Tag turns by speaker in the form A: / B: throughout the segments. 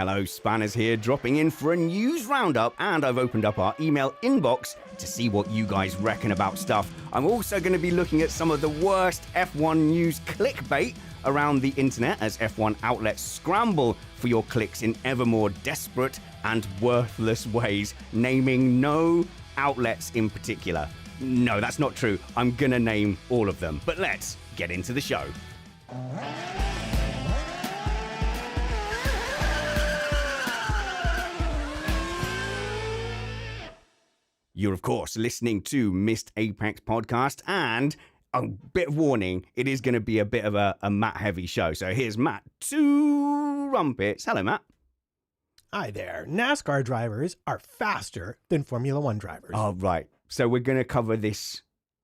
A: Hello, Spanners here, dropping in for a news roundup, and I've opened up our email inbox to see what you guys reckon about stuff. I'm also going to be looking at some of the worst F1 news clickbait around the internet as F1 outlets scramble for your clicks in ever more desperate and worthless ways, naming no outlets in particular. No, that's not true. I'm going to name all of them. But let's get into the show. You're, of course, listening to Missed Apex podcast, and a bit of warning, it is going to be a bit of a Matt-heavy show. So here's Matt to Trumpets. Hello, Matt.
B: Hi there. NASCAR drivers are faster than Formula One drivers.
A: Oh, right. So we're going to cover this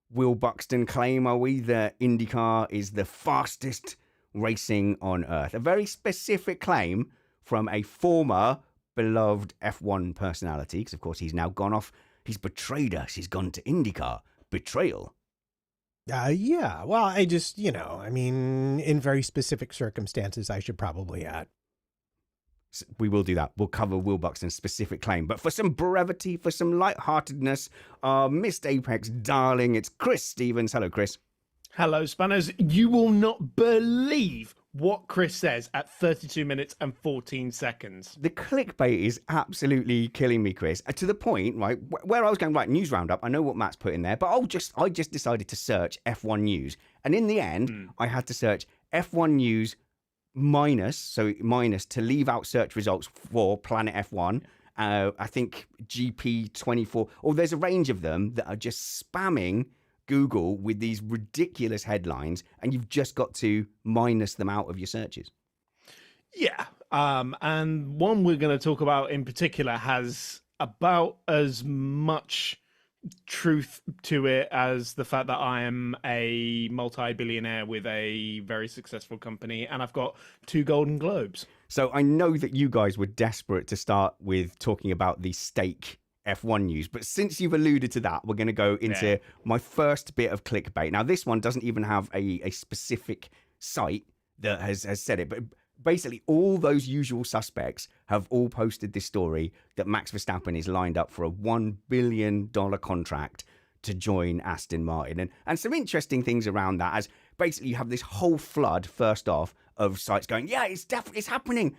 A: Will Buxton claim, are we, that IndyCar is the fastest racing on Earth? A very specific claim from a former beloved F1 personality, because, of course, he's now gone off. He's betrayed us. He's gone to IndyCar. Betrayal.
B: Yeah. Well, I just, in very specific circumstances, I should probably add.
A: We will do that. We'll cover Will Buxton's specific claim. But for some brevity, for some lightheartedness, our Missed Apex darling, it's Chris Stevens. Hello, Chris.
C: Hello, Spanners. You will not believe what Chris says at 32 minutes and 14 seconds.
A: The clickbait is absolutely killing me, Chris. To the point, right, where I was going, right, news roundup, I know what Matt's put in there, but I just decided to search F1 news. And in the end, I had to search F1 news minus to leave out search results for Planet F1. I think GP24, or there's a range of them that are just spamming Google with these ridiculous headlines, and you've just got to minus them out of your searches.
C: Yeah. And one we're going to talk about in particular has about as much truth to it as the fact that I am a multi-billionaire with a very successful company, and I've got 2 Golden Globes.
A: So I know that you guys were desperate to start with talking about the stake F1 news, but since you've alluded to that, we're going to go into my first bit of clickbait. Now, this one doesn't even have a specific site that has said it, but basically all those usual suspects have all posted this story that Max Verstappen is lined up for a $1 billion contract to join Aston Martin. And some interesting things around that, as basically you have this whole flood, first off, of sites going, yeah, it's happening.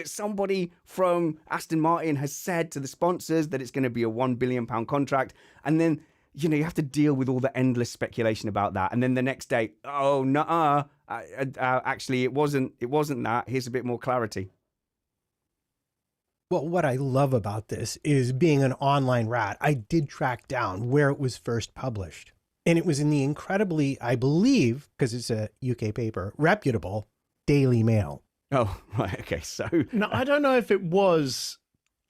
A: Somebody from Aston Martin has said to the sponsors that it's going to be a £1 billion contract. And then, you have to deal with all the endless speculation about that. And then the next day, oh, nuh-uh. Actually, it wasn't that. Here's a bit more clarity.
B: Well, what I love about this is being an online rat. I did track down where it was first published. And it was in the incredibly, I believe, because it's a UK paper, reputable Daily Mail.
A: Oh, right. Okay. So
C: now, I don't know if it was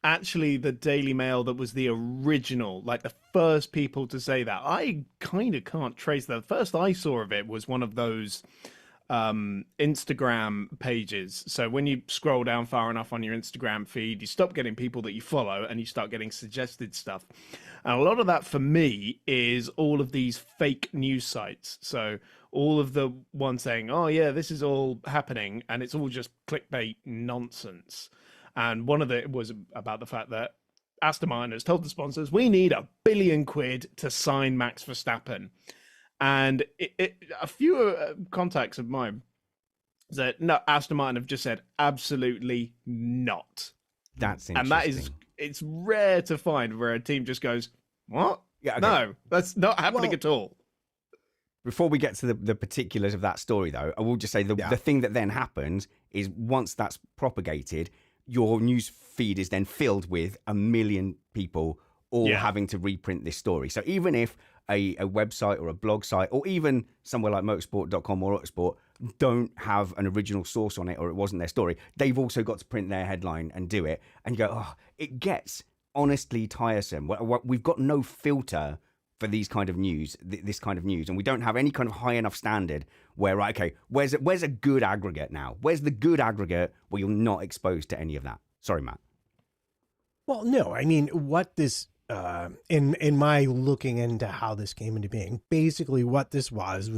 C: actually the Daily Mail that was the original, like the first people to say that. I kind of can't trace that. The first I saw of it was one of those Instagram pages. So when you scroll down far enough on your Instagram feed, you stop getting people that you follow and you start getting suggested stuff. And a lot of that for me is all of these fake news sites. So all of the ones saying, oh yeah, this is all happening, and it's all just clickbait nonsense. And one of it was about the fact that Aston Martin has told the sponsors, we need £1 billion to sign Max Verstappen. And a few contacts of mine said, no, Aston Martin have just said, absolutely not.
A: That's interesting.
C: And that is, it's rare to find where a team just goes, what?
A: Yeah, okay.
C: No, that's not happening at all.
A: Before we get to the particulars of that story, though, I will just say the thing that then happens is once that's propagated, your news feed is then filled with 1 million people all having to reprint this story. So even if a website or a blog site or even somewhere like motorsport.com or Autosport don't have an original source on it, or it wasn't their story, they've also got to print their headline and do it. And you go, oh, it gets honestly tiresome. We've got no filter for these kind of news, this kind of news, and we don't have any kind of high enough standard where, right, okay, where's a good aggregate now? Where's the good aggregate where you're not exposed to any of that? Sorry, Matt.
B: Well, no, I mean, what this, in my looking into how this came into being, basically what this was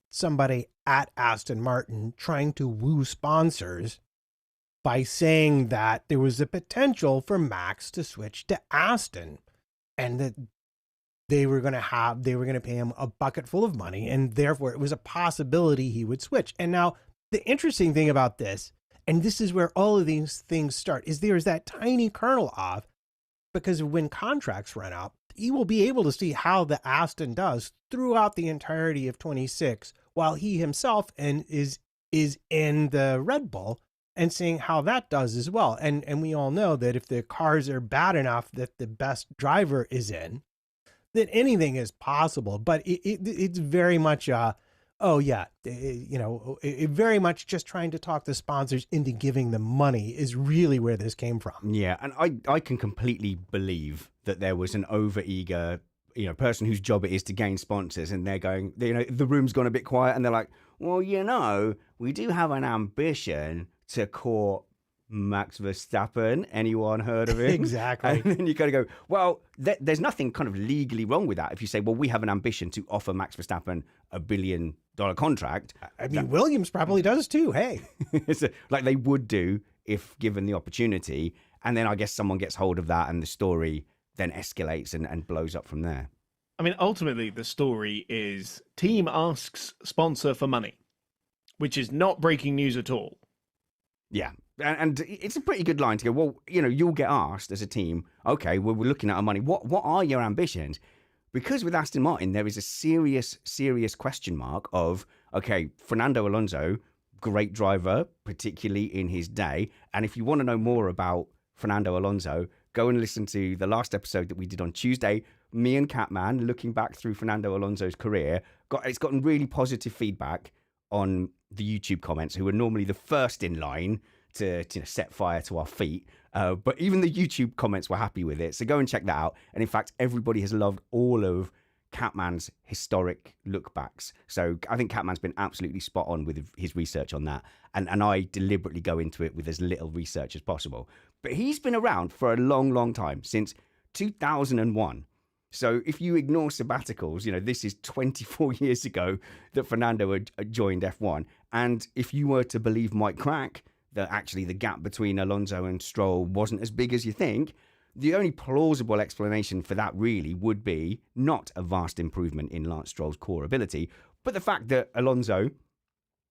B: somebody at Aston Martin trying to woo sponsors by saying that there was a potential for Max to switch to Aston, and that they were going to pay him a bucket full of money, and therefore it was a possibility he would switch. And now the interesting thing about this, and this is where all of these things start, is there's that tiny kernel of, because when contracts run out, you will be able to see how the Aston does throughout the entirety of 26, while he himself is in the Red Bull, and seeing how that does as well. And we all know that if the cars are bad enough that the best driver is in, that anything is possible. But it's very much very much just trying to talk the sponsors into giving them money is really where this came from.
A: Yeah, and I can completely believe that there was an overeager, person whose job it is to gain sponsors, and they're going, the room's gone a bit quiet, and they're like, well, we do have an ambition to court Max Verstappen. Anyone heard of him?
B: Exactly.
A: And then you kind of go, well, there's nothing kind of legally wrong with that. If you say, well, we have an ambition to offer Max Verstappen $1 billion contract.
B: I mean, Williams probably does too. Hey,
A: like they would do if given the opportunity. And then I guess someone gets hold of that, and the story then escalates and blows up from there.
C: I mean, ultimately, the story is team asks sponsor for money, which is not breaking news at all.
A: Yeah. And it's a pretty good line to go, well, you'll get asked as a team, okay, well, we're looking at our money. What are your ambitions? Because with Aston Martin, there is a serious question mark of, okay, Fernando Alonso, great driver, particularly in his day. And if you want to know more about Fernando Alonso, go and listen to the last episode that we did on Tuesday. Me and Catman, looking back through Fernando Alonso's career, it's gotten really positive feedback on the YouTube comments, who are normally the first in line to set fire to our feet. But even the YouTube comments were happy with it. So go and check that out. And in fact, everybody has loved all of Catman's historic look backs. So I think Catman's been absolutely spot on with his research on that. And I deliberately go into it with as little research as possible. But he's been around for a long, long time, since 2001. So if you ignore sabbaticals, this is 24 years ago that Fernando had joined F1. And if you were to believe Mike Crack, that actually the gap between Alonso and Stroll wasn't as big as you think, the only plausible explanation for that really would be not a vast improvement in Lance Stroll's core ability, but the fact that Alonso,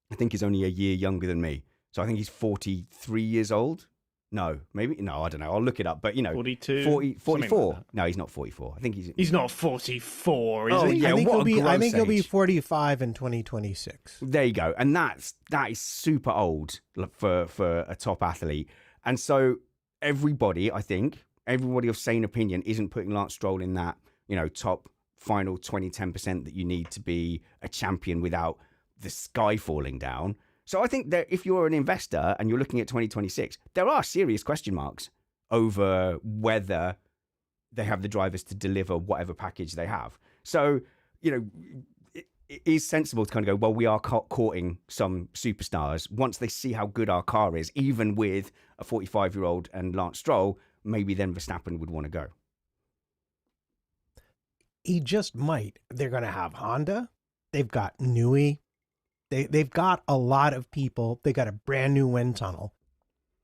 A: I think, is only a year younger than me. So I think he's 43 years old. No, maybe. No, I don't know. I'll look it up. But,
C: 42,
A: 44.
C: Like
A: no, he's not 44. I think
C: he's not 44, is he?
A: Yeah,
B: I think he'll be
A: age.
B: 45 in 2026.
A: There you go. And that is super old for a top athlete. And so everybody of sane opinion isn't putting Lance Stroll in that, top final 10% that you need to be a champion without the sky falling down. So I think that if you're an investor and you're looking at 2026, there are serious question marks over whether they have the drivers to deliver whatever package they have. So, it is sensible to kind of go, well, we are courting some superstars. Once they see how good our car is, even with a 45-year-old and Lance Stroll, maybe then Verstappen would want to go.
B: He just might. They're going to have Honda. They've got Newey. They've got a lot of people. They got a brand new wind tunnel.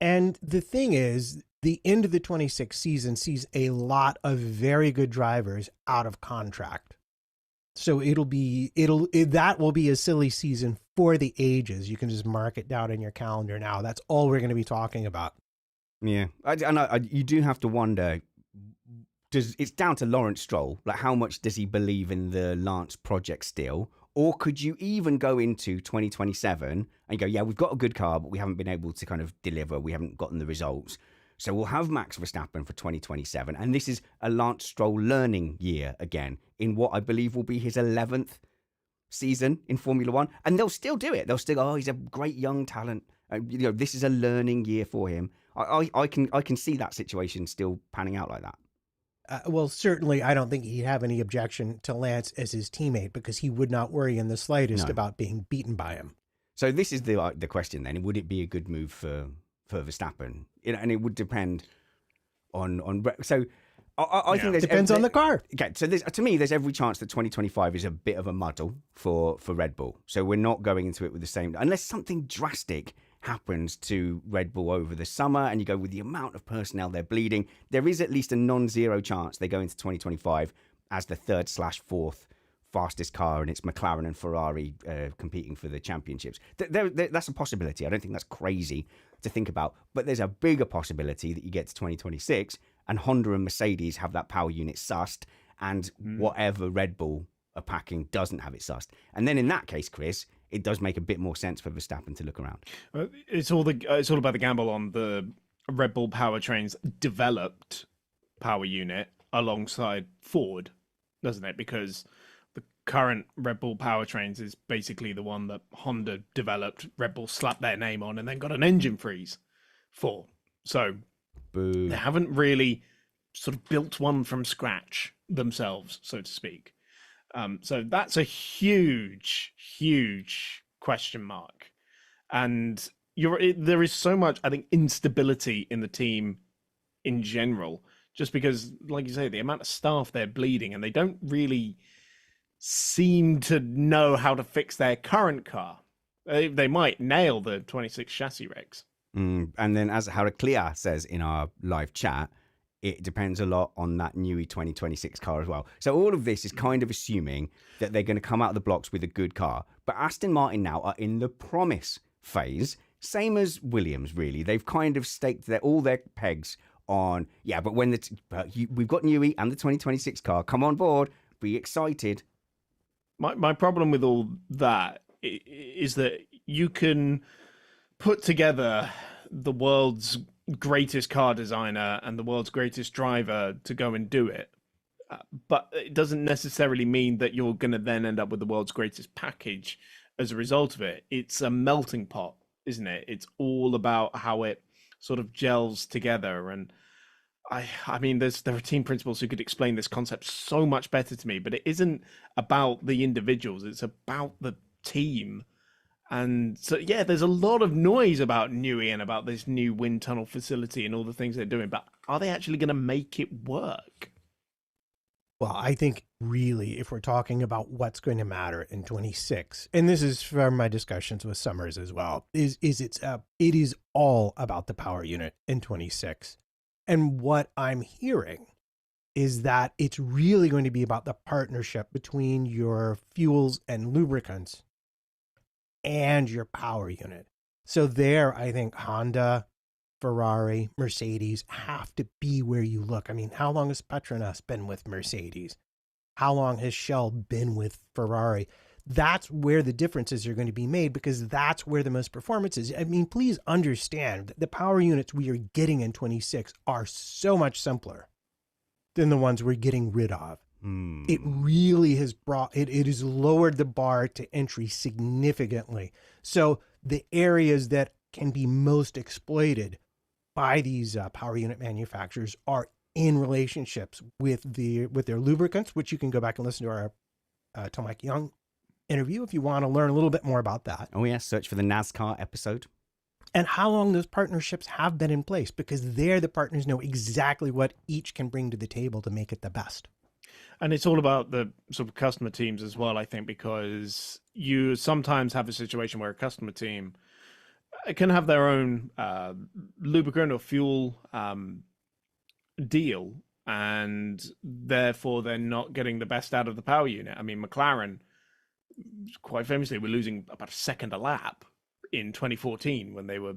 B: And the thing is, the end of the 26 season sees a lot of very good drivers out of contract. So that will be a silly season for the ages. You can just mark it down in your calendar now. That's all we're going to be talking about.
A: Yeah. You do have to wonder, it's down to Lawrence Stroll. Like, how much does he believe in the Lance project still? Or could you even go into 2027 and go, yeah, we've got a good car, but we haven't been able to kind of deliver. We haven't gotten the results. So we'll have Max Verstappen for 2027. And this is a Lance Stroll learning year again, in what I believe will be his 11th season in Formula One. And they'll still do it. They'll still, he's a great young talent. This is a learning year for him. I can see that situation still panning out like that.
B: Well, certainly, I don't think he'd have any objection to Lance as his teammate, because he would not worry in the slightest about being beaten by him.
A: So this is the question then. Would it be a good move for Verstappen? And it would depend on. So I think there's
B: depends on the car.
A: Okay, so to me, there's every chance that 2025 is a bit of a muddle for Red Bull. So we're not going into it with the same, unless something drastic happens to Red Bull over the summer, and you go with the amount of personnel they're bleeding, there is at least a non-zero chance they go into 2025 as the 3rd/4th fastest car, and it's McLaren and Ferrari competing for the championships. That's a possibility. I don't think that's crazy to think about, but there's a bigger possibility that you get to 2026 and Honda and Mercedes have that power unit sussed, and whatever Red Bull are packing doesn't have it sussed. And then in that case, Chris, it does make a bit more sense for Verstappen to look around.
C: It's all about the gamble on the Red Bull powertrain's developed power unit alongside Ford, doesn't it? Because the current Red Bull powertrains is basically the one that Honda developed, Red Bull slapped their name on, and then got an engine freeze for. So
A: Boo.
C: they haven't really sort of built one from scratch themselves, so to speak. So that's a huge, huge question mark. And there is so much, I think, instability in the team in general, just because, like you say, the amount of staff they're bleeding, and they don't really seem to know how to fix their current car. They might nail the 26 chassis regs.
A: And then, as Heraclea says in our live chat, it depends a lot on that new 2026 car as well. So all of this is kind of assuming that they're going to come out of the blocks with a good car. But Aston Martin now are in the promise phase, same as Williams, really. They've kind of staked all their pegs on, but when we've got Newey and the 2026 car, come on board, be excited.
C: My problem with all that is that you can put together the world's greatest car designer and the world's greatest driver to go and do it, but it doesn't necessarily mean that you're going to then end up with the world's greatest package as a result of it. It's a melting pot, isn't it? It's all about how it sort of gels together. And I mean, there are team principals who could explain this concept so much better to me, but it isn't about the individuals, it's about the team. And so, there's a lot of noise about Newey and about this new wind tunnel facility and all the things they're doing, but are they actually going to make it work?
B: Well, I think really, if we're talking about what's going to matter in 26, and this is from my discussions with Summers as well, it is all about the power unit in 26. And what I'm hearing is that it's really going to be about the partnership between your fuels and lubricants and your power unit. So there, I think Honda, Ferrari, Mercedes have to be where you look. I mean, how long has Petronas been with Mercedes? How long has Shell been with Ferrari? That's where the differences are going to be made, because that's where the most performance is. I mean, please understand that the power units we are getting in 26 are so much simpler than the ones we're getting rid of. It really has it has lowered the bar to entry significantly. So the areas that can be most exploited by these power unit manufacturers are in relationships with their lubricants, which you can go back and listen to our Tomac Young interview if you want to learn a little bit more about that.
A: Oh yeah, search for the NASCAR episode.
B: And how long those partnerships have been in place, because there the partners know exactly what each can bring to the table to make it the best.
C: And it's all about the sort of customer teams as well, I think, because you sometimes have a situation where a customer team can have their own lubricant or fuel deal, and therefore they're not getting the best out of the power unit. I mean, McLaren, quite famously, were losing about a second a lap in 2014 when they were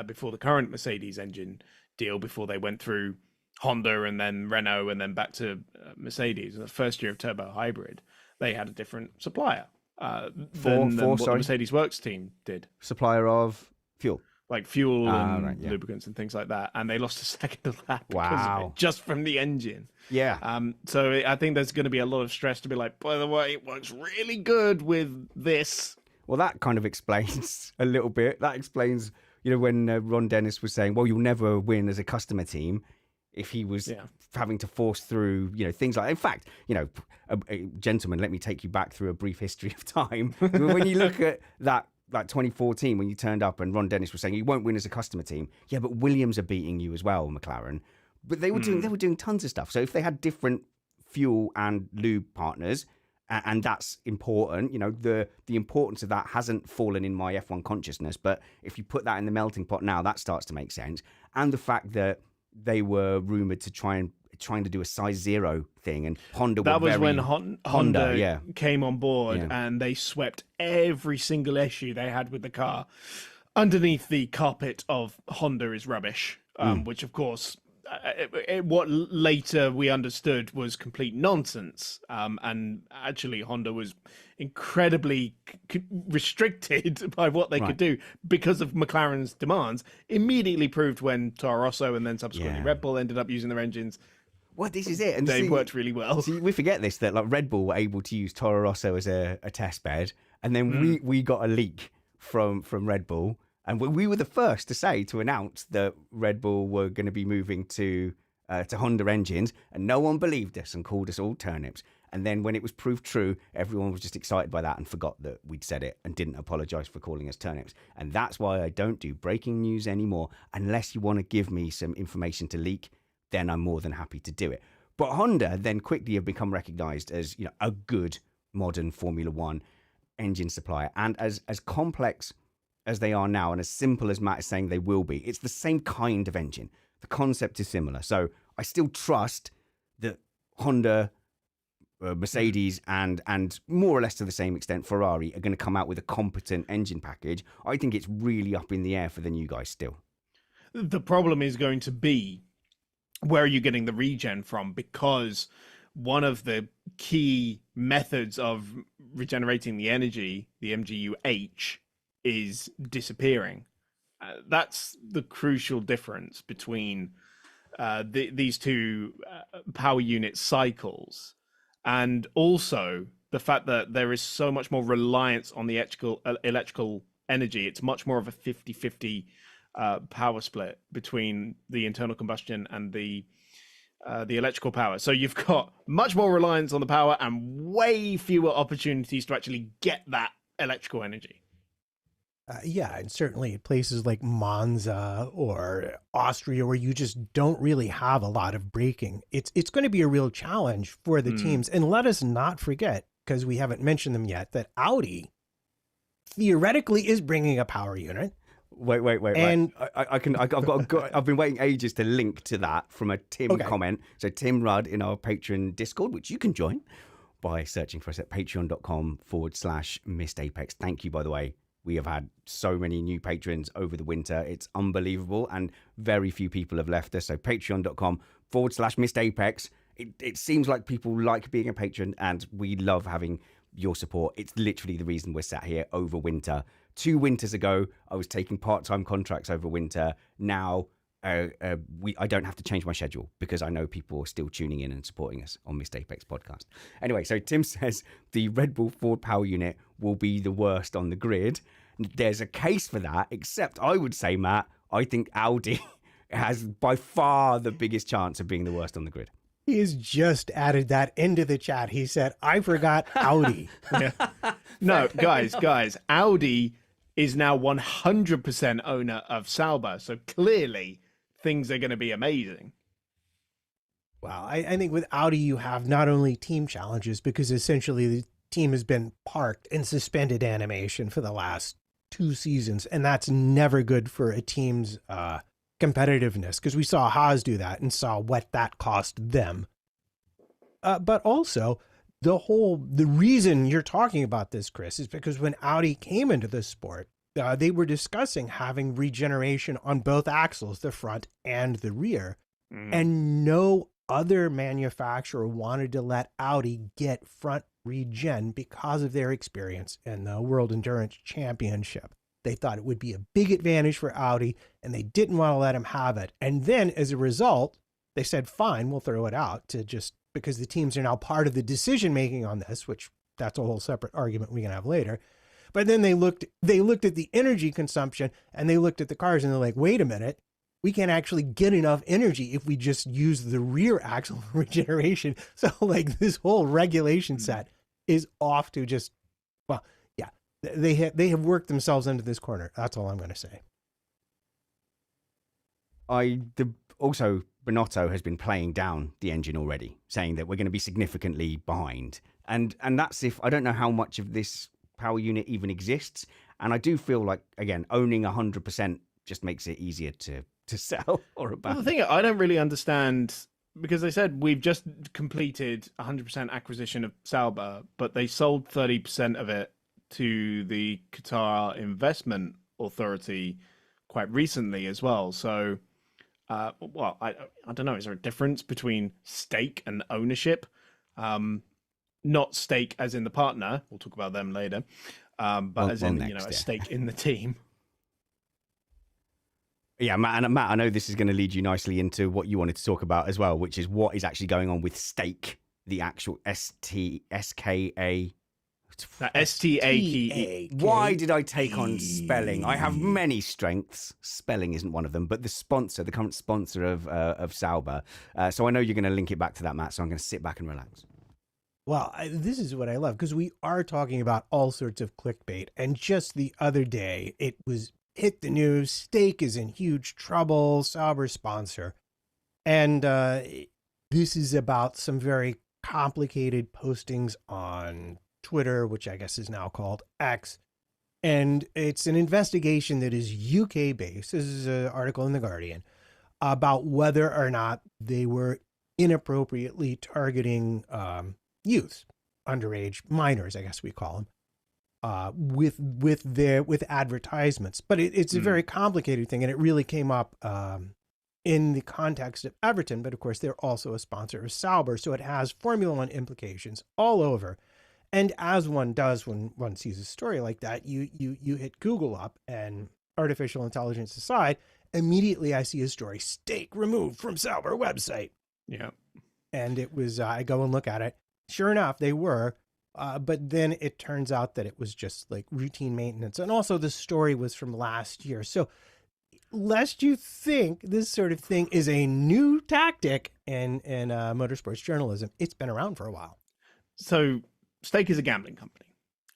C: before the current Mercedes engine deal, before they went through Honda and then Renault and then back to Mercedes. In the first year of turbo hybrid, they had a different supplier than what the Mercedes Works team did.
A: Supplier of fuel.
C: Like fuel and lubricants and things like that. And they lost a second of that because of it, just from the engine.
A: Yeah.
C: So I think there's going to be a lot of stress to be like, by the way, it works really good with this.
A: Well, that kind of explains a little bit. That explains, when Ron Dennis was saying, well, you'll never win as a customer team, if he was having to force through, things like, in fact, gentlemen, let me take you back through a brief history of time. When you look at that 2014, when you turned up and Ron Dennis was saying you won't win as a customer team. Yeah, but Williams are beating you as well, McLaren. But they were doing tons of stuff. So if they had different fuel and lube partners, and that's important. The importance of that hasn't fallen in my F1 consciousness, but if you put that in the melting pot now, that starts to make sense. And the fact that they were rumored to trying to do a size 0 thing, and Honda
C: that
A: were
C: was
A: very,
C: when Honda
A: yeah.
C: came on board, and they swept every single issue they had with the car underneath the carpet of Honda is rubbish, which of course what later we understood was complete nonsense, and actually Honda was incredibly restricted by what they could do because of McLaren's demands. Immediately proved when Toro Rosso and then subsequently Red Bull ended up using their engines.
A: Well, this is it, and
C: they worked really well.
A: See, we forget this, that like Red Bull were able to use Toro Rosso as a test bed, and then we got a leak from Red Bull. And we were the first to announce that Red Bull were going to be moving to Honda engines, and no one believed us and called us all turnips. And then when it was proved true, everyone was just excited by that and forgot that we'd said it and didn't apologize for calling us turnips. And that's why I don't do breaking news anymore. Unless you want to give me some information to leak, then I'm more than happy to do it. But Honda then quickly have become recognized as a good modern Formula One engine supplier, and as complex as they are now, and as simple as Matt is saying they will be, it's the same kind of engine. The concept is similar. So I still trust that Honda, Mercedes, and more or less to the same extent Ferrari are going to come out with a competent engine package. I think it's really up in the air for the new guys still.
C: The problem is going to be, where are you getting the regen from? Because one of the key methods of regenerating the energy, the MGU-H, is disappearing. That's the crucial difference between these two power unit cycles, and also the fact that there is so much more reliance on the electrical energy. It's much more of a 50-50 power split between the internal combustion and the electrical power. So you've got much more reliance on the power and way fewer opportunities to actually get that electrical energy.
B: And certainly places like Monza or Austria, where you just don't really have a lot of braking, it's going to be a real challenge for the teams. And let us not forget, because we haven't mentioned them yet, that Audi theoretically is bringing a power unit.
A: Wait. And I've been waiting ages to link to that from a Tim comment. So Tim Rudd in our Patreon Discord, which you can join by searching for us at patreon.com/Missed Apex. Thank you, by the way. We have had so many new patrons over the winter. It's unbelievable. And very few people have left us. So patreon.com/Missed Apex. It seems like people like being a patron, and we love having your support. It's literally the reason we're sat here over winter. 2 winters ago, I was taking part-time contracts over winter. Now, I don't have to change my schedule because I know people are still tuning in and supporting us on Missed Apex podcast. Anyway, so Tim says the Red Bull Ford power unit will be the worst on the grid. There's a case for that, except I would say, Matt, I think Audi has by far the biggest chance of being the worst on the grid.
B: He has just added that into the chat. He said, I forgot Audi.
C: No, guys, Audi is now 100% owner of Sauber. So clearly things are going to be amazing.
B: Wow. I think with Audi, you have not only team challenges, because essentially the team has been parked in suspended animation for the last 2 seasons. And that's never good for a team's competitiveness, because we saw Haas do that and saw what that cost them. But also the reason you're talking about this, Chris, is because when Audi came into the sport, they were discussing having regeneration on both axles, the front and the rear. And no other manufacturer wanted to let Audi get front regen because of their experience in the World Endurance Championship. They thought it would be a big advantage for Audi, and they didn't want to let him have it. And then as a result, they said, fine, we'll throw it out, to just because the teams are now part of the decision making on this, which that's a whole separate argument we can have later. But then they looked at the energy consumption, and they looked at the cars, and they're like, wait a minute, we can't actually get enough energy if we just use the rear axle regeneration. So like this whole regulation set is off to just, well, yeah, they have worked themselves into this corner. That's all I'm going to say.
A: Also, Binotto has been playing down the engine already, saying that we're going to be significantly behind. And that's if I don't know how much of this power unit even exists. And I do feel like, again, owning 100% just makes it easier to sell or abandon.
C: Well, the thing I don't really understand, because they said we've just completed 100% acquisition of Sauber, but they sold 30% of it to the Qatar Investment Authority quite recently as well. So, well, I don't know. Is there a difference between stake and ownership? Not stake as in the partner. We'll talk about them later. But as in,
A: next,
C: a stake in the team.
A: Yeah, Matt, I know this is going to lead you nicely into what you wanted to talk about as well, which is what is actually going on with stake, the actual STAKE. Why did I take on spelling? I have many strengths. Spelling isn't one of them, but the current sponsor of Sauber. So I know you're going to link it back to that, Matt, so I'm going to sit back and relax.
B: Well, this is what I love, because we are talking about all sorts of clickbait. And just the other day, it was hit the news, Stake is in huge trouble, Sauber sponsor. And this is about some very complicated postings on Twitter, which I guess is now called X. And it's an investigation that is UK based. This is an article in The Guardian about whether or not they were inappropriately targeting youth, underage minors, I guess we call them, with advertisements. But it's a very complicated thing, and it really came up in the context of Everton. But of course, they're also a sponsor of Sauber, so it has Formula One implications all over. And as one does when one sees a story like that, you hit Google up, and artificial intelligence aside, immediately I see a story: Stake removed from Sauber website.
C: Yeah,
B: and it was I go and look at it. Sure enough, they were. But then it turns out that it was just like routine maintenance. And also the story was from last year. So lest you think this sort of thing is a new tactic in motorsports journalism, it's been around for a while.
C: So Stake is a gambling company.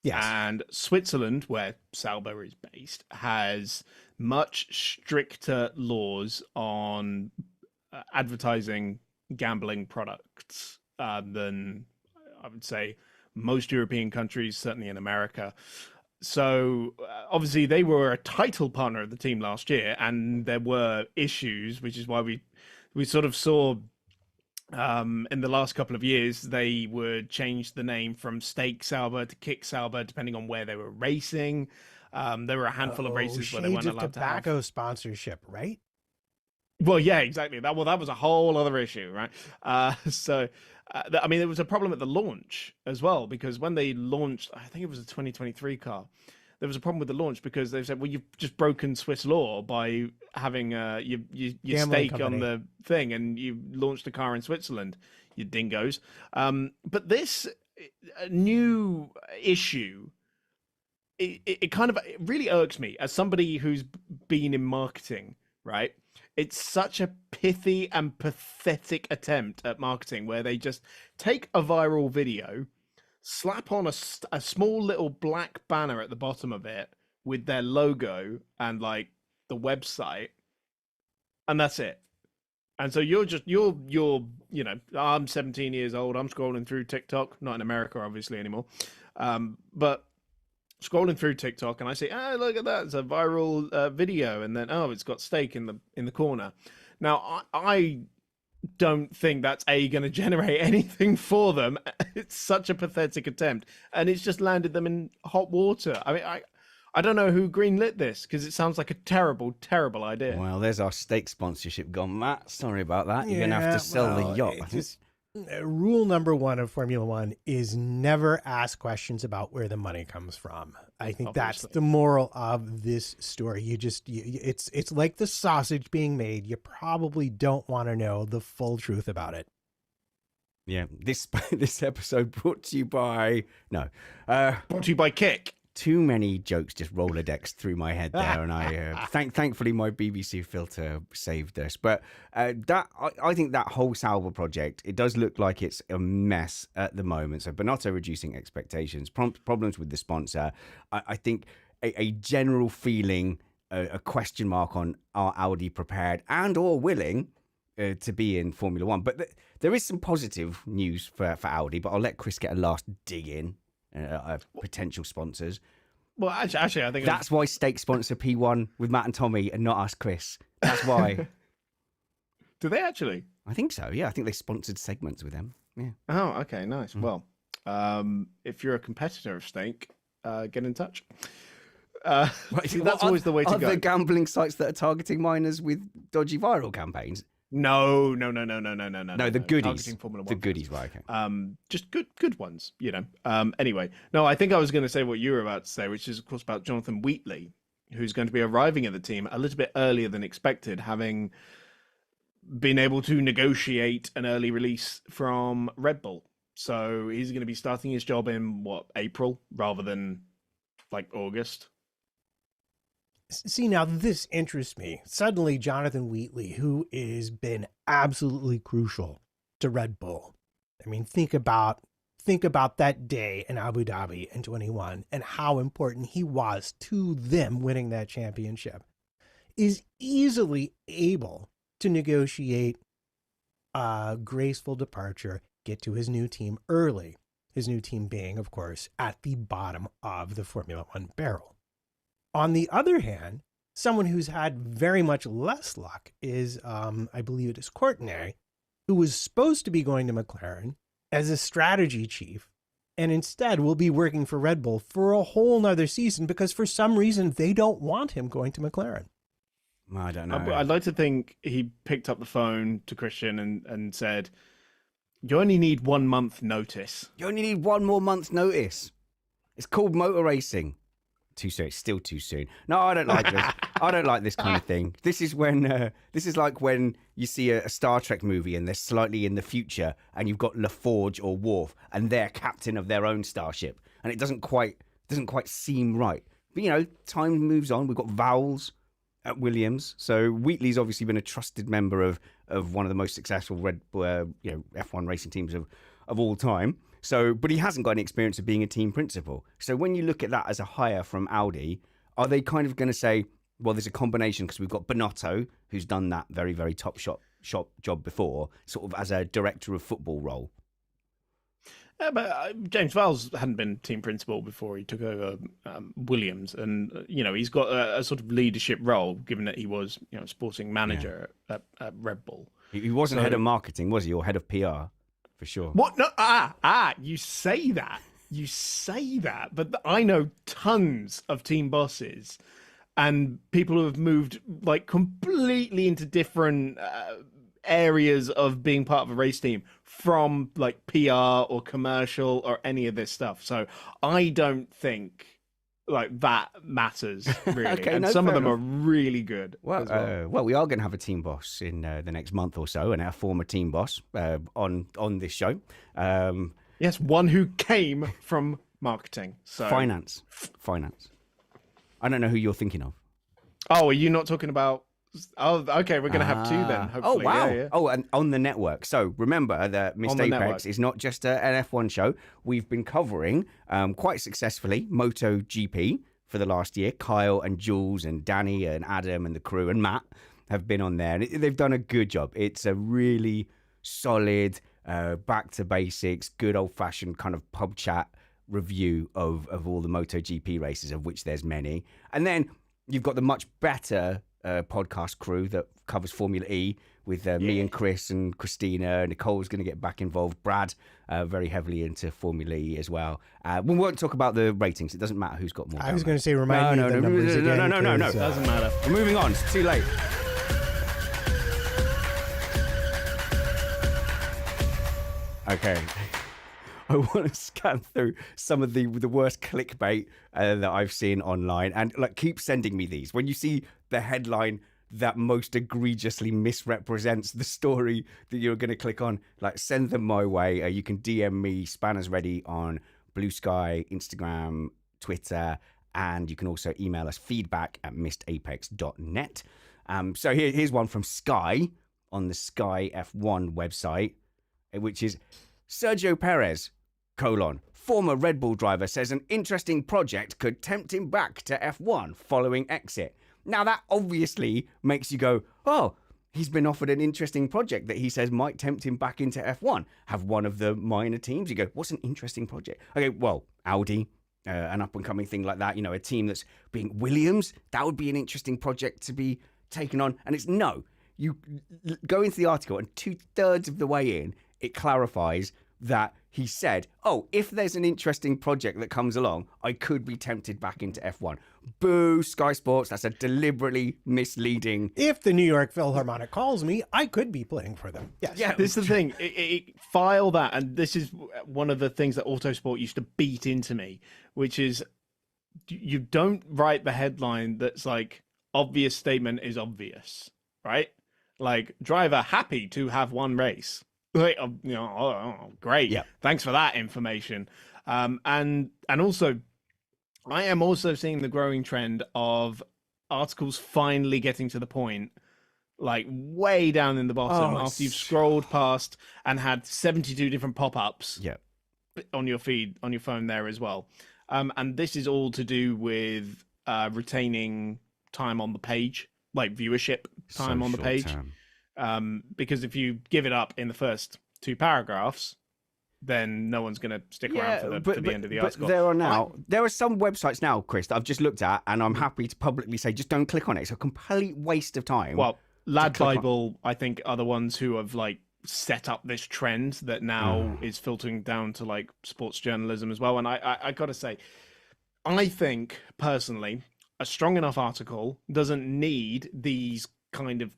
B: Yes.
C: And Switzerland, where Sauber is based, has much stricter laws on advertising gambling products than, I would say, most European countries, certainly in America. So obviously they were a title partner of the team last year, and there were issues, which is why we sort of saw in the last couple of years they would change the name from Stake Sauber to Kick Sauber depending on where they were racing. There were a handful of races where they weren't allowed to have
B: tobacco sponsorship, right?
C: Well, yeah, exactly. That was a whole other issue, right? I mean, there was a problem at the launch as well, because when they launched, I think it was a 2023 car, there was a problem with the launch because they said, well, you've just broken Swiss law by having your stake
B: company
C: on the thing, and you launched a car in Switzerland, you dingoes. But this new issue, it kind of it really irks me as somebody who's been in marketing, right? It's such a pithy and pathetic attempt at marketing where they just take a viral video, slap on a small little black banner at the bottom of it with their logo and like the website, and that's it. And so you're I'm 17 years old, I'm scrolling through TikTok, not in America obviously anymore, but scrolling through TikTok, and I say, look at that, it's a viral video, and then it's got Stake in the corner. Now I don't think that's going to generate anything for them. It's such a pathetic attempt, and it's just landed them in hot water. I mean, I don't know who greenlit this, because it sounds like a terrible idea.
A: Well, there's our Stake sponsorship gone, Matt. Sorry about that. You're gonna have to sell the yacht.
B: Rule number one of Formula One is never ask questions about where the money comes from. I think that's the moral of this story. It's like the sausage being made. You probably don't want to know the full truth about it.
A: Yeah, this episode brought to you by
C: Kick.
A: Too many jokes just Rolodex through my head there, and I thankfully my BBC filter saved us. But I think that whole Sauber project, it does look like it's a mess at the moment. So Binotto reducing expectations, problems with the sponsor. I think a general feeling, a question mark on, are Audi prepared and or willing to be in Formula One. But there is some positive news for Audi, but I'll let Chris get a last dig in potential sponsors.
C: Well, actually, I think
A: that's why Stake sponsor P1 with Matt and Tommy and not us, Chris. That's why.
C: Do they actually?
A: I think so. Yeah, I think they sponsored segments with them. Yeah.
C: Oh, okay, nice. Well, if you're a competitor of Stake, get in touch. That's always the way to go.
A: Are there gambling sites that are targeting minors with dodgy viral campaigns?
C: No. No,
A: the goodies. The goodies, right? Okay.
C: Just good ones, you know. Anyway, no, I think I was going to say what you were about to say, which is, of course, about Jonathan Wheatley, who's going to be arriving at the team a little bit earlier than expected, having been able to negotiate an early release from Red Bull. So he's going to be starting his job in, April rather than, August.
B: See, now this interests me. Suddenly, Jonathan Wheatley, who has been absolutely crucial to Red Bull. I mean, think about that day in Abu Dhabi in 21 and how important he was to them winning that championship, is easily able to negotiate a graceful departure, get to his new team early. His new team being, of course, at the bottom of the Formula One barrel. On the other hand, someone who's had very much less luck is, I believe it is Courtenay, who was supposed to be going to McLaren as a strategy chief, and instead will be working for Red Bull for a whole nother season because for some reason they don't want him going to McLaren.
A: I don't know.
C: I'd like to think he picked up the phone to Christian and said, "You only need 1 month notice.
A: You only need 1 more month's notice. It's called motor racing." Too soon. It's still too soon. No, I don't like this. I don't like this kind of thing. This is like when you see a Star Trek movie and they're slightly in the future and you've got LaForge or Worf and they're captain of their own starship and it doesn't quite seem right. But time moves on. We've got Vowles at Williams, so Wheatley's obviously been a trusted member of one of the most successful F1 racing teams of all time. So, but he hasn't got any experience of being a team principal. So when you look at that as a hire from Audi, are they kind of going to say, well, there's a combination because we've got Bonotto, who's done that very, very top shop job before, sort of as a director of football role?
C: Yeah, but James Vowles hadn't been team principal before he took over Williams, and he's got a sort of leadership role, given that he was sporting manager at Red Bull.
A: He wasn't head of marketing, was he, or head of PR? For sure.
C: What? No. You say that, but I know tons of team bosses and people who have moved completely into different areas of being part of a race team from PR or commercial or any of this stuff. So I don't think that matters really.
A: Okay,
C: and some of them are really good.
A: Well, we are going to have a team boss in the next month or so, and our former team boss on this show.
C: Yes, one who came from marketing. So
A: finance. I don't know who you're thinking of.
C: Oh, are you not talking about? Oh, okay. We're going to have two then. Hopefully.
A: Oh, wow.
C: Yeah.
A: Oh, and on the network. So remember that Missed Apex is not just an F1 show. We've been covering quite successfully Moto GP for the last year. Kyle and Jules and Danny and Adam and the crew and Matt have been on there. And they've done a good job. It's a really solid, back to basics, good old-fashioned kind of pub chat review of all the Moto GP races, of which there's many. And then you've got the much better podcast crew that covers Formula E with me and Chris and Christina. Nicole's going to get back involved. Brad, very heavily into Formula E as well. We won't talk about the ratings. It doesn't matter who's got more.
B: I was going to say, remind me of the numbers again.
A: No.
C: It doesn't matter.
A: We're moving on. It's too late. Okay. I want to scan through some of the worst clickbait that I've seen online, and keep sending me these. When you see the headline that most egregiously misrepresents the story that you're going to click on, send them my way. You can DM me, Spanners Ready, on Blue Sky, Instagram, Twitter, and you can also email us feedback@missedapex.net. So here's one from Sky on the Sky F1 website, which is Sergio Perez, former Red Bull driver, says an interesting project could tempt him back to F1 following exit. Now that obviously makes you go, oh, he's been offered an interesting project that he says might tempt him back into F1. Have one of the minor teams. You go, what's an interesting project? Okay, well, Audi, an up-and-coming thing like that. A team that's being Williams, that would be an interesting project to be taken on. And it's no. You go into the article, and 2/3 of the way in, it clarifies that he said, if there's an interesting project that comes along, I could be tempted back into F1. Boo, Sky Sports. That's a deliberately misleading.
B: If the New York Philharmonic calls me, I could be playing for them. Yes.
C: Yeah, this is the thing. File that, and this is one of the things that Autosport used to beat into me, which is you don't write the headline that's like, obvious statement is obvious, right? Like, driver happy to have one race. Like, great.
A: Yeah.
C: Thanks for that information. And also, I am also seeing the growing trend of articles finally getting to the point, like way down in the bottom after you've scrolled past and had 72 different pop-ups on your feed, on your phone there as well. And this is all to do with retaining time on the page, like viewership time on the page. Because if you give it up in the first 2 paragraphs, then no one's going to stick around for the end of the article.
A: There are some websites now, Chris, that I've just looked at, and I'm happy to publicly say, just don't click on it. It's a complete waste of time.
C: Well, Lad Bible, I think, are the ones who have like set up this trend that now is filtering down to like sports journalism as well. And I got to say, I think personally, a strong enough article doesn't need these kind of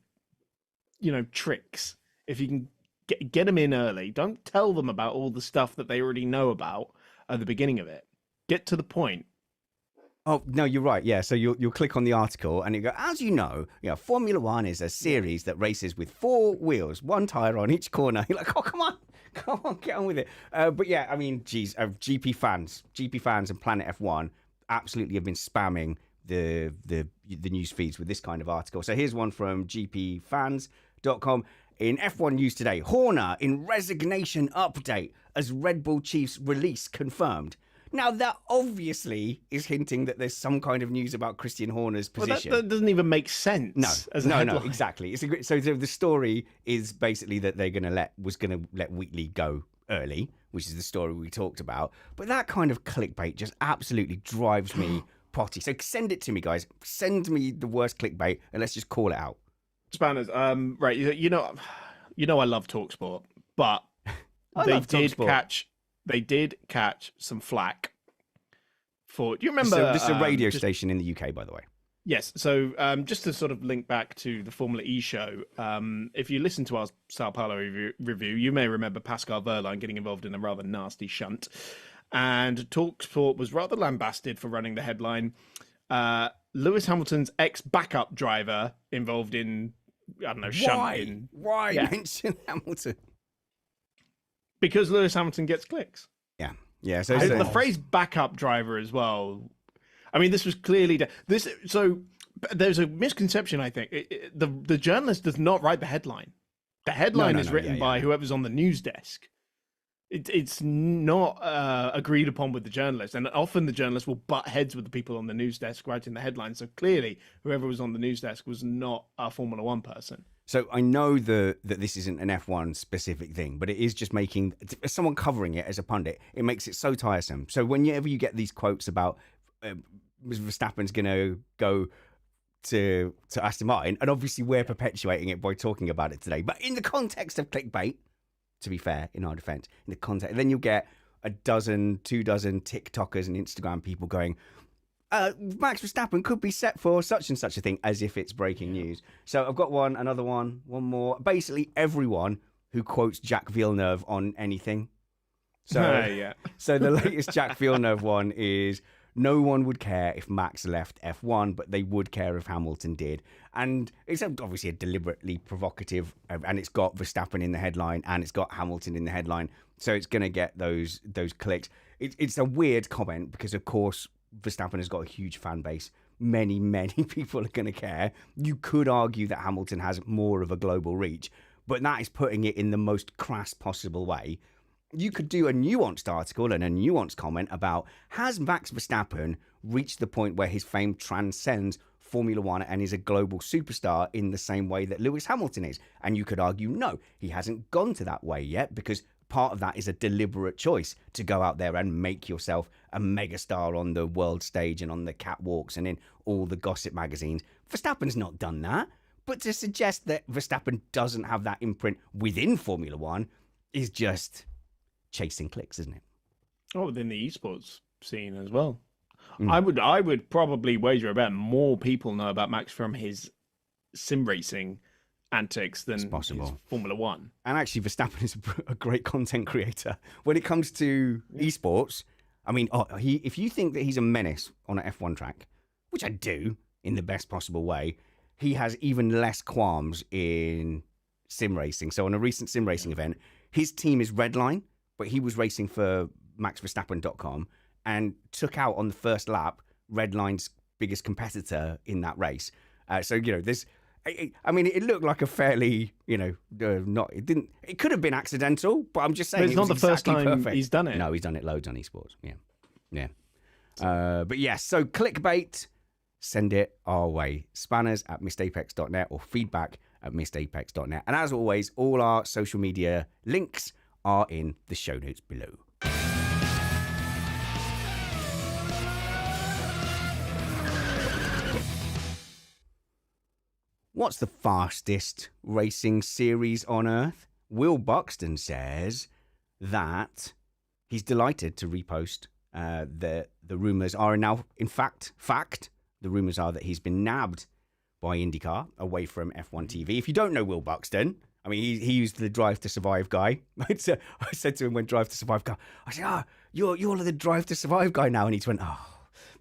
C: tricks. If you can get them in early, don't tell them about all the stuff that they already know about at the beginning of it. Get to the point.
A: Oh, no, you're right. Yeah, so you'll click on the article and you go, as you know, Formula One is a series that races with 4 wheels, 1 tyre on each corner. You're like, come on, get on with it. But yeah, I mean, geez, GP fans and Planet F1 absolutely have been spamming the news feeds with this kind of article. So here's one from gpfans.com. In F1 news today, Horner in resignation update as Red Bull Chief's release confirmed. Now, that obviously is hinting that there's some kind of news about Christian Horner's position.
C: Well, that doesn't even make sense.
A: No, exactly. So the story is basically that they're going to let Wheatley go early, which is the story we talked about. But that kind of clickbait just absolutely drives me potty. So send it to me, guys. Send me the worst clickbait, and let's just call it out.
C: Spanners, right? I love TalkSport, but they did catch some flack for. Do you remember?
A: So this is a radio station in the UK, by the way.
C: Yes. So just to sort of link back to the Formula E show, if you listen to our Sao Paulo review, you may remember Pascal Wehrlein getting involved in a rather nasty shunt, and TalkSport was rather lambasted for running the headline. Lewis Hamilton's ex-backup driver involved in, shunting.
A: Why mention Hamilton?
C: Because Lewis Hamilton gets clicks.
A: Yeah. So
C: the phrase "backup driver" as well. I mean, this was clearly this. So there's a misconception. I think the journalist does not write the headline. The headline is written by whoever's on the news desk. It's not agreed upon with the journalist, and often the journalist will butt heads with the people on the news desk writing the headline. So clearly, whoever was on the news desk was not a Formula One person.
A: So I know that this isn't an F1 specific thing, but it is just making someone covering it as a pundit. It makes it so tiresome. So whenever you get these quotes about Verstappen's going to go to Aston Martin, and obviously we're perpetuating it by talking about it today, but in the context of clickbait. To be fair, in our defense, in the context, then you'll get 2 dozen TikTokers and Instagram people going, Max Verstappen could be set for such and such a thing, as if it's breaking news. So I've got another one more. Basically, everyone who quotes Jacques Villeneuve on anything. So, so the latest Jacques Villeneuve one is, no one would care if Max left F1, but they would care if Hamilton did. And it's obviously a deliberately provocative, and it's got Verstappen in the headline, and it's got Hamilton in the headline. So it's going to get those clicks. It's a weird comment because, of course, Verstappen has got a huge fan base. Many people are going to care. You could argue that Hamilton has more of a global reach, but that is putting it in the most crass possible way. You could do a nuanced article and a nuanced comment about, has Max Verstappen reached the point where his fame transcends Formula One and is a global superstar in the same way that Lewis Hamilton is. And you could argue, no, he hasn't gone to that way yet, because part of that is a deliberate choice to go out there and make yourself a megastar on the world stage and on the catwalks and in all the gossip magazines. Verstappen's not done that. But to suggest that Verstappen doesn't have that imprint within Formula One is just chasing clicks, isn't it?
C: Oh, within the esports scene as well. I would probably wager about more people know about Max from his sim racing antics than his Formula One.
A: And actually, Verstappen is a great content creator. When it comes to esports, I mean, if you think that he's a menace on an F1 track, which I do in the best possible way, he has even less qualms in sim racing. So on a recent sim racing event, his team is Redline, but he was racing for MaxVerstappen.com and took out on the first lap Redline's biggest competitor in that race. So, there's... I mean, it looked like a fairly, it could have been accidental, but I'm just saying
C: it's not the first time
A: perfect.
C: He's done it.
A: No, he's done it loads on esports. Yeah. But yes, so clickbait, send it our way. spanners@missedapex.net or feedback@missedapex.net. And as always, all our social media links are in the show notes below. What's the fastest racing series on Earth? Will Buxton says that he's delighted to repost the rumours are now, in fact, the rumours are that he's been nabbed by IndyCar away from F1 TV. If you don't know Will Buxton, I mean, he used the Drive to Survive guy. I said to him when Drive to Survive guy, I said, you're the Drive to Survive guy now. And he went,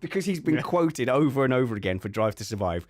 A: because he's been quoted over and over again for Drive to Survive.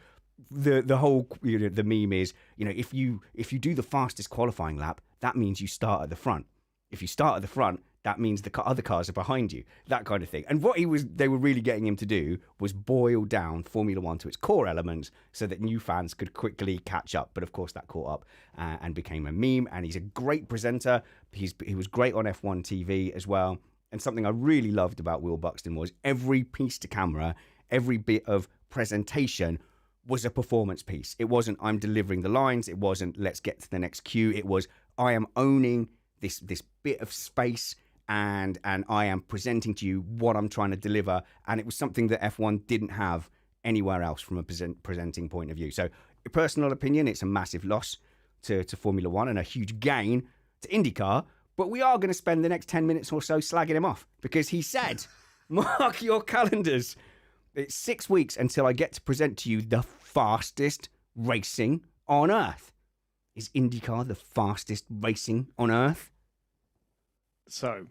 A: The whole the meme is, if you do the fastest qualifying lap, that means you start at the front. If you start at the front, that means the other cars are behind you, that kind of thing. And what they were really getting him to do was boil down Formula One to its core elements so that new fans could quickly catch up. But of course, that caught up and became a meme. And he's a great presenter. He was great on F1 TV as well. And something I really loved about Will Buxton was every piece to camera, every bit of presentation was a performance piece. It wasn't I'm delivering the lines. It wasn't let's get to the next cue. It was I am owning this bit of space and I am presenting to you what I'm trying to deliver. And it was something that F1 didn't have anywhere else from a presenting point of view. So, personal opinion, it's a massive loss to Formula One and a huge gain to IndyCar. But we are going to spend the next 10 minutes or so slagging him off because he said, mark your calendars. It's 6 weeks until I get to present to you the fastest racing on Earth. Is IndyCar the fastest racing on Earth?
C: So,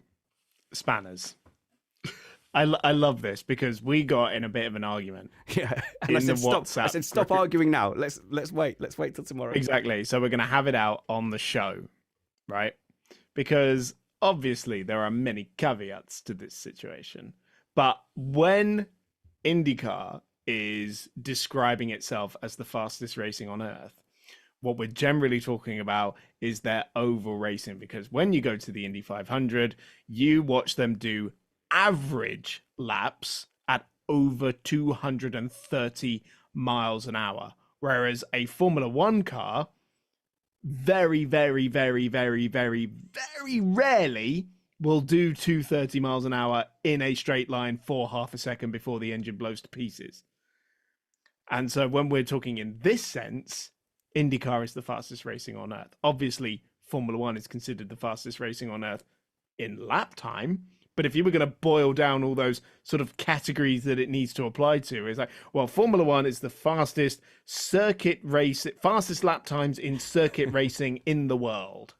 C: spanners. I love this because we got in a bit of an argument.
A: Yeah, and I said stop arguing now. Let's wait. Let's wait till tomorrow.
C: Exactly. So we're going to have it out on the show, right? Because obviously there are many caveats to this situation. But when IndyCar is describing itself as the fastest racing on Earth, what we're generally talking about is their oval racing, because when you go to the Indy 500, you watch them do average laps at over 230 miles an hour, whereas a Formula One car very, very, very, very, very, very rarely will do 230 miles an hour in a straight line for half a second before the engine blows to pieces. And so when we're talking in this sense, IndyCar is the fastest racing on Earth. Obviously, Formula One is considered the fastest racing on Earth in lap time. But if you were going to boil down all those sort of categories that it needs to apply to, it's like, well, Formula One is the fastest fastest lap times in circuit racing in the world.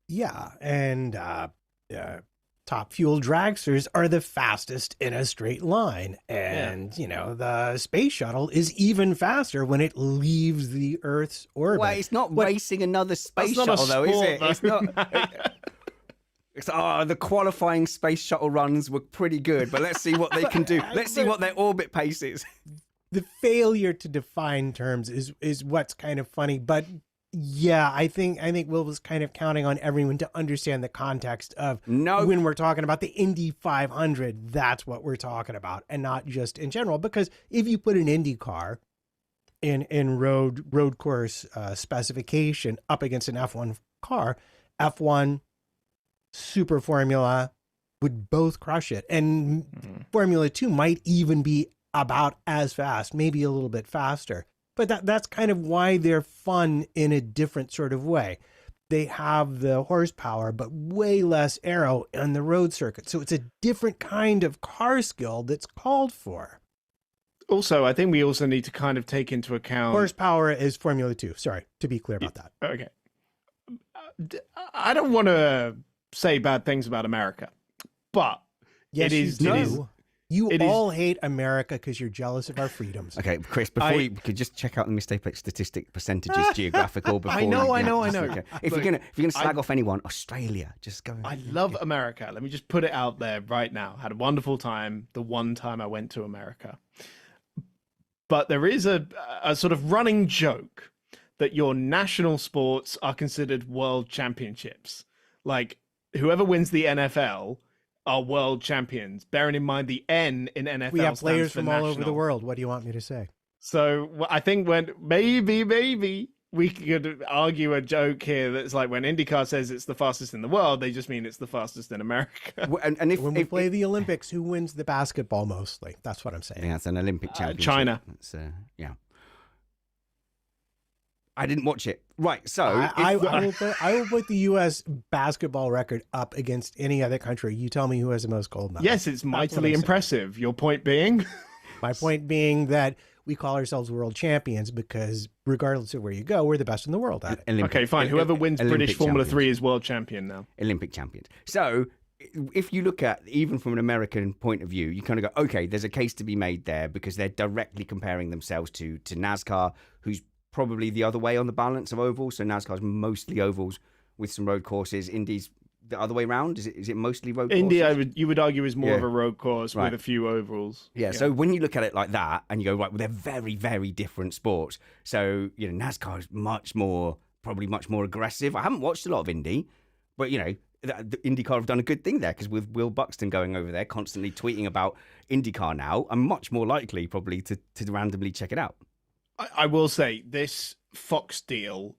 B: Yeah, and top fuel dragsters are the fastest in a straight line. And, the space shuttle is even faster when it leaves the Earth's orbit.
A: Well, it's not racing another space shuttle, though, is it? It's not. The qualifying space shuttle runs were pretty good, but let's see what they can do. Let's see what their orbit pace is.
B: The failure to define terms is what's kind of funny, but Yeah, I think Will was kind of counting on everyone to understand the context of when we're talking about the Indy 500, that's what we're talking about, and not just in general. Because if you put an Indy car in road course specification up against an F1 car, F1, Super Formula would both crush it, and Formula 2 might even be about as fast, maybe a little bit faster. But that's kind of why they're fun in a different sort of way. They have the horsepower, but way less aero on the road circuit. So it's a different kind of car skill that's called for.
C: Also, I think we also need to kind of take into account...
B: Horsepower is Formula 2. Sorry, to be clear about that.
C: Okay. I don't want to say bad things about America, but
B: yes, you all hate America because you're jealous of our freedoms.
A: Okay, Chris, before you could just check out the mistake statistic percentages geographical before
B: I know.
A: Okay. If you're gonna slag off anyone, Australia, just go.
C: I love America. Let me just put it out there right now. Had a wonderful time the one time I went to America. But there is a sort of running joke that your national sports are considered world championships. Like whoever wins the NFL are world champions, bearing in mind the N in NFL.
B: We have players from
C: national.
B: all over the world. What do you want me to say?
C: So I think when maybe we could argue a joke here that's like when IndyCar says it's the fastest in the world, they just mean it's the fastest in America.
B: And if we play the Olympics, who wins the basketball mostly? That's what I'm saying.
A: Yeah, it's an Olympic championship.
C: China.
A: That's, yeah. I didn't watch it. Right, so...
B: I will put the U.S. basketball record up against any other country. You tell me who has the most gold medals.
C: Yes, it's mightily impressive. Your point being?
B: My point being that we call ourselves world champions because regardless of where you go, we're the best in the world at it.
C: Okay, fine. Whoever wins British Formula 3 is world champion now.
A: Olympic champions. So... if you look at, even from an American point of view, you kind of go, okay, there's a case to be made there because they're directly comparing themselves to NASCAR, who's probably the other way on the balance of ovals. So NASCAR's mostly ovals with some road courses. Indy's the other way around. Is it mostly road courses?
C: Indy, you would argue, is more of a road course with a few ovals.
A: Yeah, so when you look at it like that and you go, right, well, they're very, very different sports. So, NASCAR is probably much more aggressive. I haven't watched a lot of Indy, but, the IndyCar have done a good thing there because with Will Buxton going over there, constantly tweeting about IndyCar now, I'm much more likely probably to randomly check it out.
C: I will say this Fox deal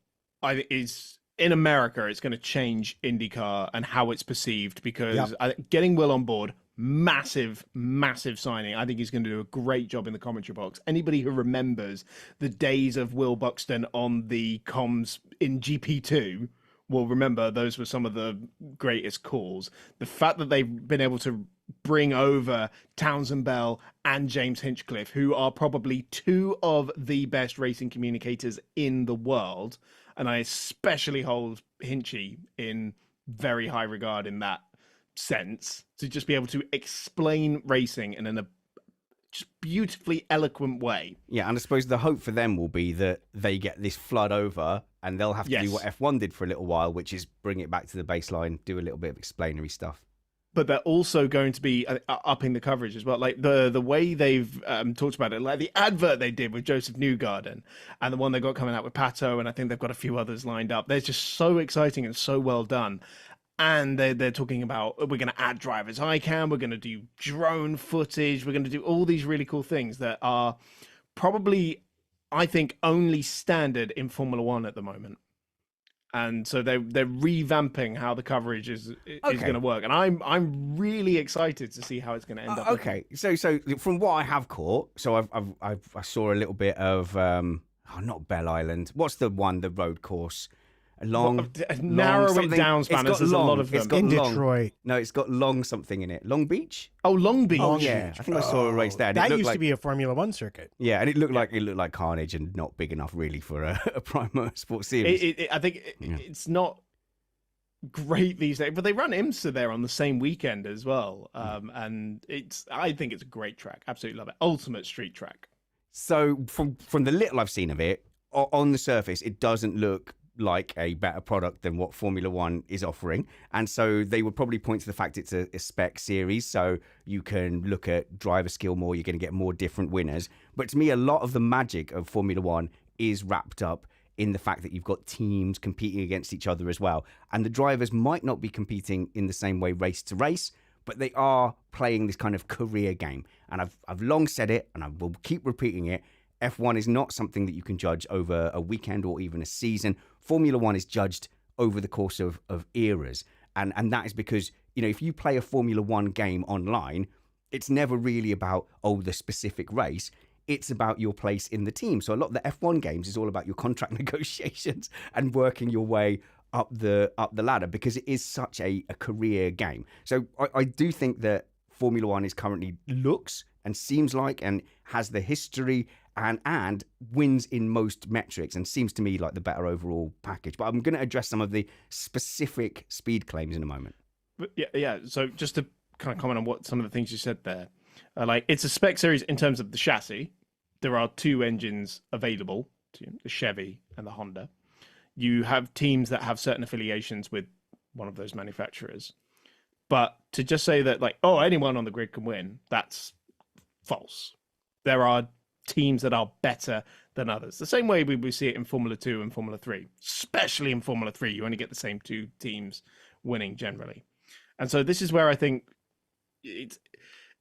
C: is in America. It's going to change IndyCar and how it's perceived because getting Will on board, massive signing. I think he's going to do a great job in the commentary box. Anybody who remembers the days of Will Buxton on the comms in GP2 will remember those were some of the greatest calls. The fact that they've been able to bring over Townsend Bell and James Hinchcliffe, who are probably two of the best racing communicators in the world, and I especially hold Hinchy in very high regard in that sense, to just be able to explain racing in a just beautifully eloquent way.
A: Yeah, and I suppose the hope for them will be that they get this flood over and they'll have to do what F1 did for a little while, which is bring it back to the baseline, do a little bit of explanatory stuff.
C: But they're also going to be upping the coverage as well. Like the way they've talked about it, like the advert they did with Joseph Newgarden and the one they got coming out with Pato, and I think they've got a few others lined up. They're just so exciting and so well done. And they're talking about, we're going to add driver's iCam, we're going to do drone footage, we're going to do all these really cool things that are probably, I think, only standard in Formula One at the moment. And so they're revamping how the coverage is going to work, and I'm really excited to see how it's going to end up.
A: Okay, so from what I have caught, so I saw a little bit of not Bell Island. What's the one, the road course?
C: Narrow it down, Spanners. There's a lot of them.
B: In Detroit.
A: No, it's got Long something in it. Long Beach?
C: Oh, Long Beach.
A: Oh, yeah. I think I saw a race there.
B: That used to be a Formula One circuit.
A: Yeah, and it looked like carnage and not big enough really for a Prime Motorsport series.
C: I think it's not great these days, but they run IMSA there on the same weekend as well. And I think it's a great track. Absolutely love it. Ultimate street track.
A: So from the little I've seen of it, on the surface, it doesn't look like a better product than what Formula One is offering. And so they would probably point to the fact it's a spec series, so you can look at driver skill more, you're going to get more different winners. But to me, a lot of the magic of Formula One is wrapped up in the fact that you've got teams competing against each other as well. And the drivers might not be competing in the same way race to race, but they are playing this kind of career game. And I've long said it, and I will keep repeating it. F1 is not something that you can judge over a weekend or even a season. Formula One is judged over the course of eras. And that is because, if you play a Formula One game online, it's never really about, the specific race. It's about your place in the team. So a lot of the F1 games is all about your contract negotiations and working your way up the ladder, because it is such a career game. So I do think that Formula One is currently looks and seems like and has the history and wins in most metrics and seems to me like the better overall package. But I'm going to address some of the specific speed claims in a moment.
C: But yeah. So just to kind of comment on what some of the things you said there, it's a spec series in terms of the chassis. There are 2 engines available, the Chevy and the Honda. You have teams that have certain affiliations with one of those manufacturers. But to just say that, anyone on the grid can win, that's false. There are teams that are better than others. The same way we see it in Formula 2 and Formula 3. Especially in Formula 3, you only get the same 2 teams winning generally. And so this is where I think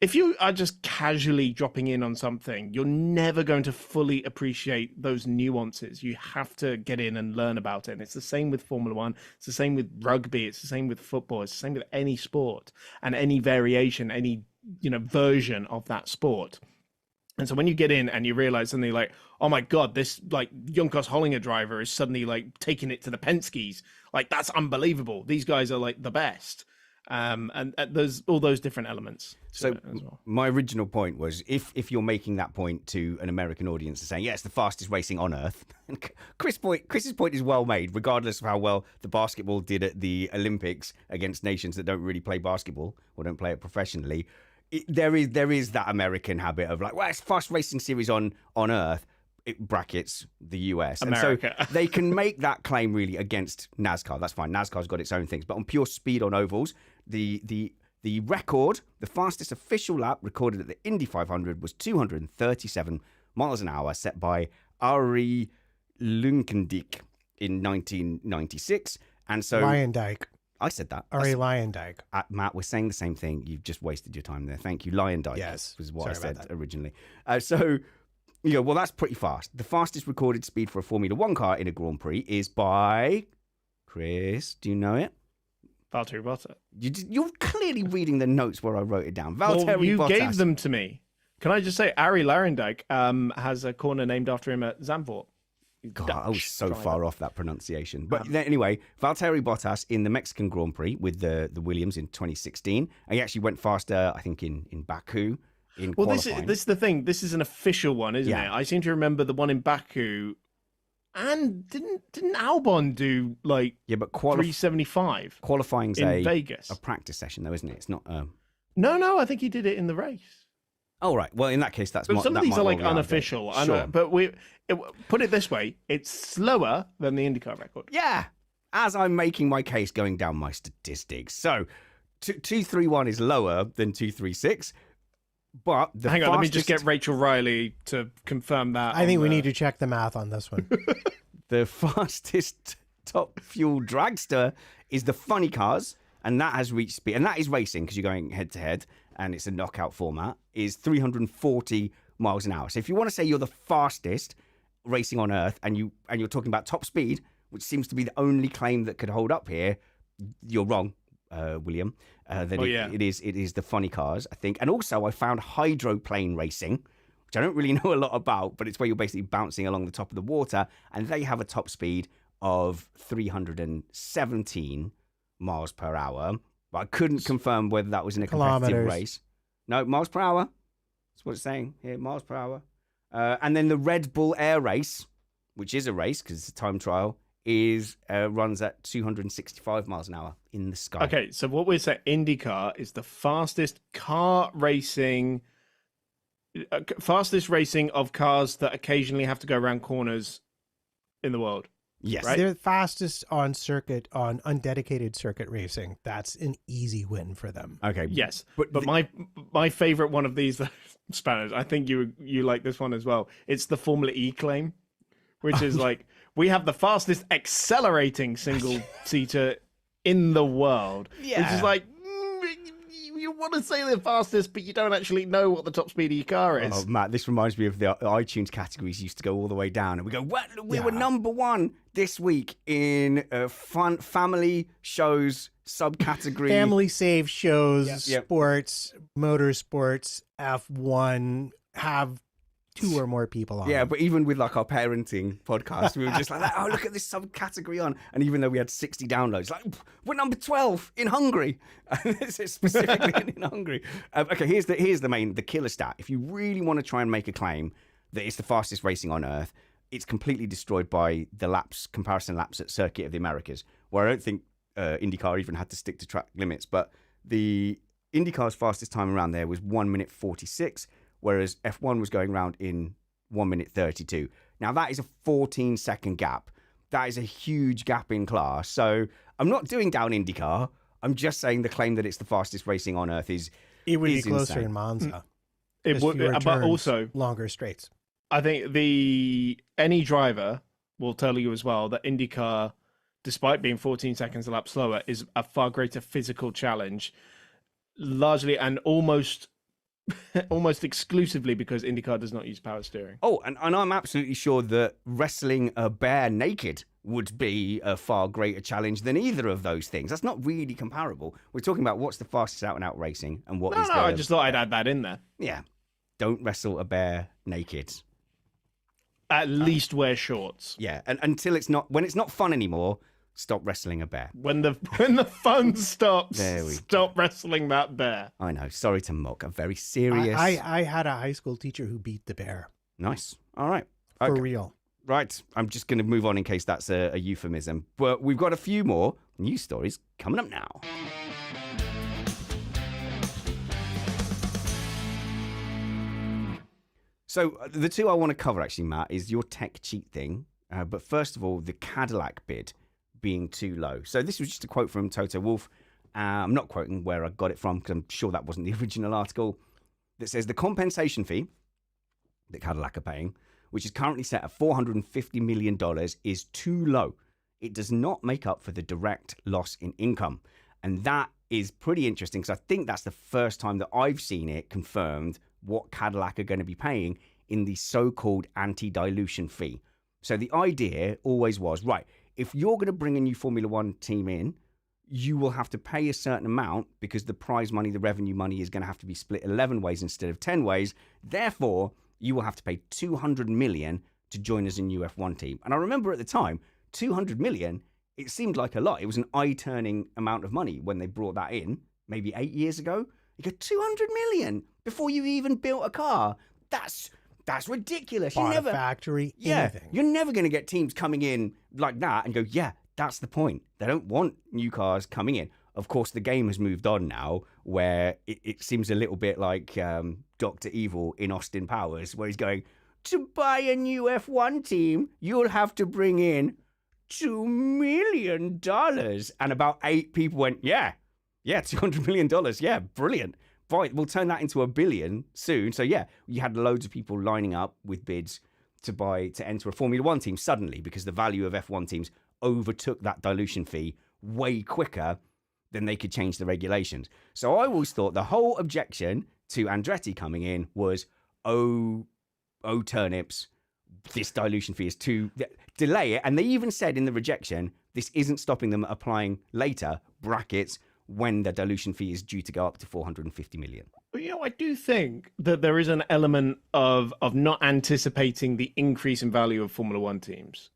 C: if you are just casually dropping in on something, you're never going to fully appreciate those nuances. You have to get in and learn about it. And it's the same with Formula One. It's the same with rugby. It's the same with football. It's the same with any sport and any variation, any version of that sport. And so when you get in and you realize suddenly oh my God, this Junkos Hollinger driver is suddenly taking it to the Penske's. That's unbelievable. These guys are the best. And there's all those different elements.
A: So
C: as well.
A: My original point was if you're making that point to an American audience and saying, yeah, it's the fastest racing on earth. Chris's point is well made, regardless of how well the basketball did at the Olympics against nations that don't really play basketball or don't play it professionally. There is that American habit of it's fast racing series on earth. It brackets the US.
C: America.
A: And so they can make that claim really against NASCAR. That's fine. NASCAR's got its own things. But on pure speed on ovals, the record, the fastest official lap recorded at the Indy 500 was 237 miles an hour, set by Arie Luyendyk in 1996. And so
B: Luyendyk.
A: I said that.
B: Arie Luyendyk.
A: Matt, we're saying the same thing. You've just wasted your time there. Thank you. Luyendyk.
B: Yes.
A: Was what
B: Sorry
A: I
B: about
A: said
B: that.
A: originally. Well, that's pretty fast. The fastest recorded speed for a Formula One car in a Grand Prix is by Chris. Do you know it?
C: Valtteri Bottas.
A: You're clearly reading the notes where I wrote it down. Valtteri
C: you
A: Bottas.
C: gave them to me. Can I just say, Arie Luyendyk has a corner named after him at Zandvoort.
A: God, I was so
C: driver.
A: far off that pronunciation. But anyway, Valtteri Bottas in the Mexican Grand Prix with the Williams in 2016. He actually went faster, I think, in Baku.
C: This is the thing. This is an official one, isn't it? I seem to remember the one in Baku. And didn't Albon do 375?
A: Qualifying's
C: in Vegas.
A: A practice session, though, isn't it? It's not.
C: No, I think he did it in the race.
A: Oh right. Well, in that case, that's.
C: But some of these are
A: unofficial.
C: unofficial.
A: Sure.
C: But put it this way: it's slower than the IndyCar record.
A: Yeah. As I'm making my case, going down my statistics, so 231 is lower than 236. But
C: hang on, let me just get Rachel Riley to confirm that.
B: I think we need to check the math on this one.
A: The fastest top fuel dragster is the funny cars, and that has reached speed, and that is racing because you're going head to head, and it's a knockout format. Is 340 miles an hour. So if you want to say you're the fastest racing on earth, and you're talking about top speed, which seems to be the only claim that could hold up here, you're wrong, William. It is the funny cars, I think. And also I found hydroplane racing, which I don't really know a lot about, but it's where you're basically bouncing along the top of the water, and they have a top speed of 317 miles per hour. But I couldn't confirm whether that was in a competitive race. No, miles per hour. That's what it's saying here, miles per hour. And then the Red Bull Air Race, which is a race because it's a time trial, runs at 265 miles an hour in the sky.
C: Okay, so what we're saying, IndyCar is the fastest racing of cars that occasionally have to go around corners in the world.
A: Yes,
C: right?
B: They're the fastest on undedicated circuit racing. That's an easy win for them.
A: Okay,
C: yes, but my favorite one of these Spanish, I think you like this one as well. It's the Formula E claim, which is we have the fastest accelerating single-seater in the world.
A: Yeah.
C: Which is like, you want to say the fastest, but you don't actually know what the top speed of your car is.
A: Oh, Matt, this reminds me of the iTunes categories used to go all the way down. And we go, what? We were number one this week in fun family shows subcategory.
B: Family save shows, sports, motorsports, F1 have 2 or more people on.
A: Yeah, but even with like our parenting podcast, we were just like, oh, look at this subcategory on. And even though we had 60 downloads, like, we're number 12 in Hungary. Specifically in Hungary. Okay, here's the killer stat. If you really want to try and make a claim that it's the fastest racing on Earth, it's completely destroyed by the comparison laps at Circuit of the Americas, where I don't think IndyCar even had to stick to track limits. But the IndyCar's fastest time around there was 1 minute 46. Whereas F1 was going around in 1 minute 32. Now, that is a 14-second gap. That is a huge gap in class. So I'm not doing down IndyCar. I'm just saying the claim that it's the fastest racing on Earth is
B: It would be closer
A: insane.
B: in Monza.
C: It would, but also
B: longer straights.
C: I think any driver will tell you as well that IndyCar, despite being 14 seconds a lap slower, is a far greater physical challenge, largely and almost exclusively because IndyCar does not use power steering.
A: Oh, and I'm absolutely sure that wrestling a bear naked would be a far greater challenge than either of those things. That's not really comparable. We're talking about what's the fastest out-and-out racing and what is.
C: I just thought I'd add that in there.
A: Yeah. Don't wrestle a bear naked.
C: At least wear shorts.
A: Yeah, and until when it's not fun anymore, stop wrestling a bear.
C: When the fun stops, stop wrestling that bear.
A: I know. Sorry to mock. A very serious.
B: I had a high school teacher who beat the bear.
A: Nice. All right.
B: For real.
A: Right. I'm just going to move on in case that's a euphemism. But we've got a few more news stories coming up now. So the two I want to cover, actually, Matt, is your tech cheat thing. But first of all, the Cadillac bid being too low. So this was just a quote from Toto Wolff. I'm not quoting where I got it from because I'm sure that wasn't the original article. That says the compensation fee that Cadillac are paying, which is currently set at $450 million, is too low. It does not make up for the direct loss in income. And that is pretty interesting because I think that's the first time that I've seen it confirmed what Cadillac are going to be paying in the so-called anti-dilution fee. So the idea always was, right, if you're going to bring a new Formula One team in, you will have to pay a certain amount because the prize money, the revenue money is going to have to be split 11 ways instead of 10 ways. Therefore, you will have to pay $200 million to join as a new F1 team. And I remember at the time, $200 million, it seemed like a lot. It was an eye-turning amount of money when they brought that in, maybe 8 years ago. You go, $200 million before you even built a car. That's ridiculous.
B: Bought a factory, anything.
A: You're never going to get teams coming in like that and go, yeah, that's the point. They don't want new cars coming in. Of course, the game has moved on now where it seems a little bit like Dr. Evil in Austin Powers, where he's going, to buy a new F1 team, you'll have to bring in $2 million. And about 8 people went, yeah, $200 million. Yeah, brilliant. Right, we'll turn that into $1 billion soon. So yeah, you had loads of people lining up with bids to enter a Formula One team suddenly because the value of F1 teams overtook that dilution fee way quicker than they could change the regulations. So I always thought the whole objection to Andretti coming in was, oh turnips, this dilution fee is too delay it. And they even said in the rejection, this isn't stopping them applying later brackets when the dilution fee is due to go up to $450 million.
C: I do think that there is an element of not anticipating the increase in value of Formula One teams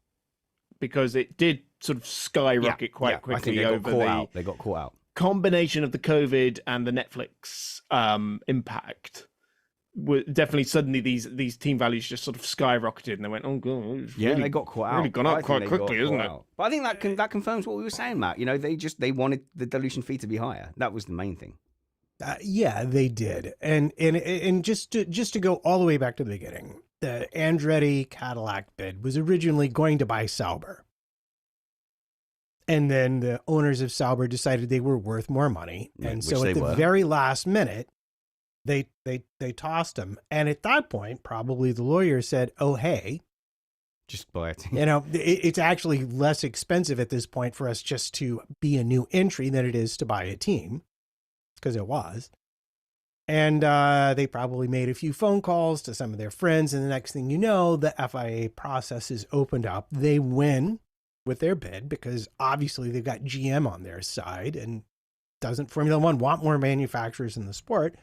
C: because it did sort of skyrocket quite quickly.
A: I think they got caught out.
C: Combination of the COVID and the Netflix impact. Definitely suddenly these team values just sort of skyrocketed and they went, oh god,
A: they got caught out.
C: Really gone up quite quickly, isn't it?
A: But I think that confirms what we were saying, Matt. They wanted the dilution fee to be higher. That was the main thing.
B: Yeah, they did, and just to go all the way back to the beginning, the Andretti Cadillac bid was originally going to buy Sauber, and then the owners of Sauber decided they were worth more money, and so at the very last minute. They tossed him. And at that point, probably the lawyer said, oh, hey,
A: Just buy it.
B: You know, it's actually less expensive at this point for us just to be a new entry than it is to buy a team, because it was. And they probably made a few phone calls to some of their friends. And the next thing you know, the FIA process is opened up. They win with their bid because obviously they've got GM on their side. And doesn't Formula One want more manufacturers in the sport?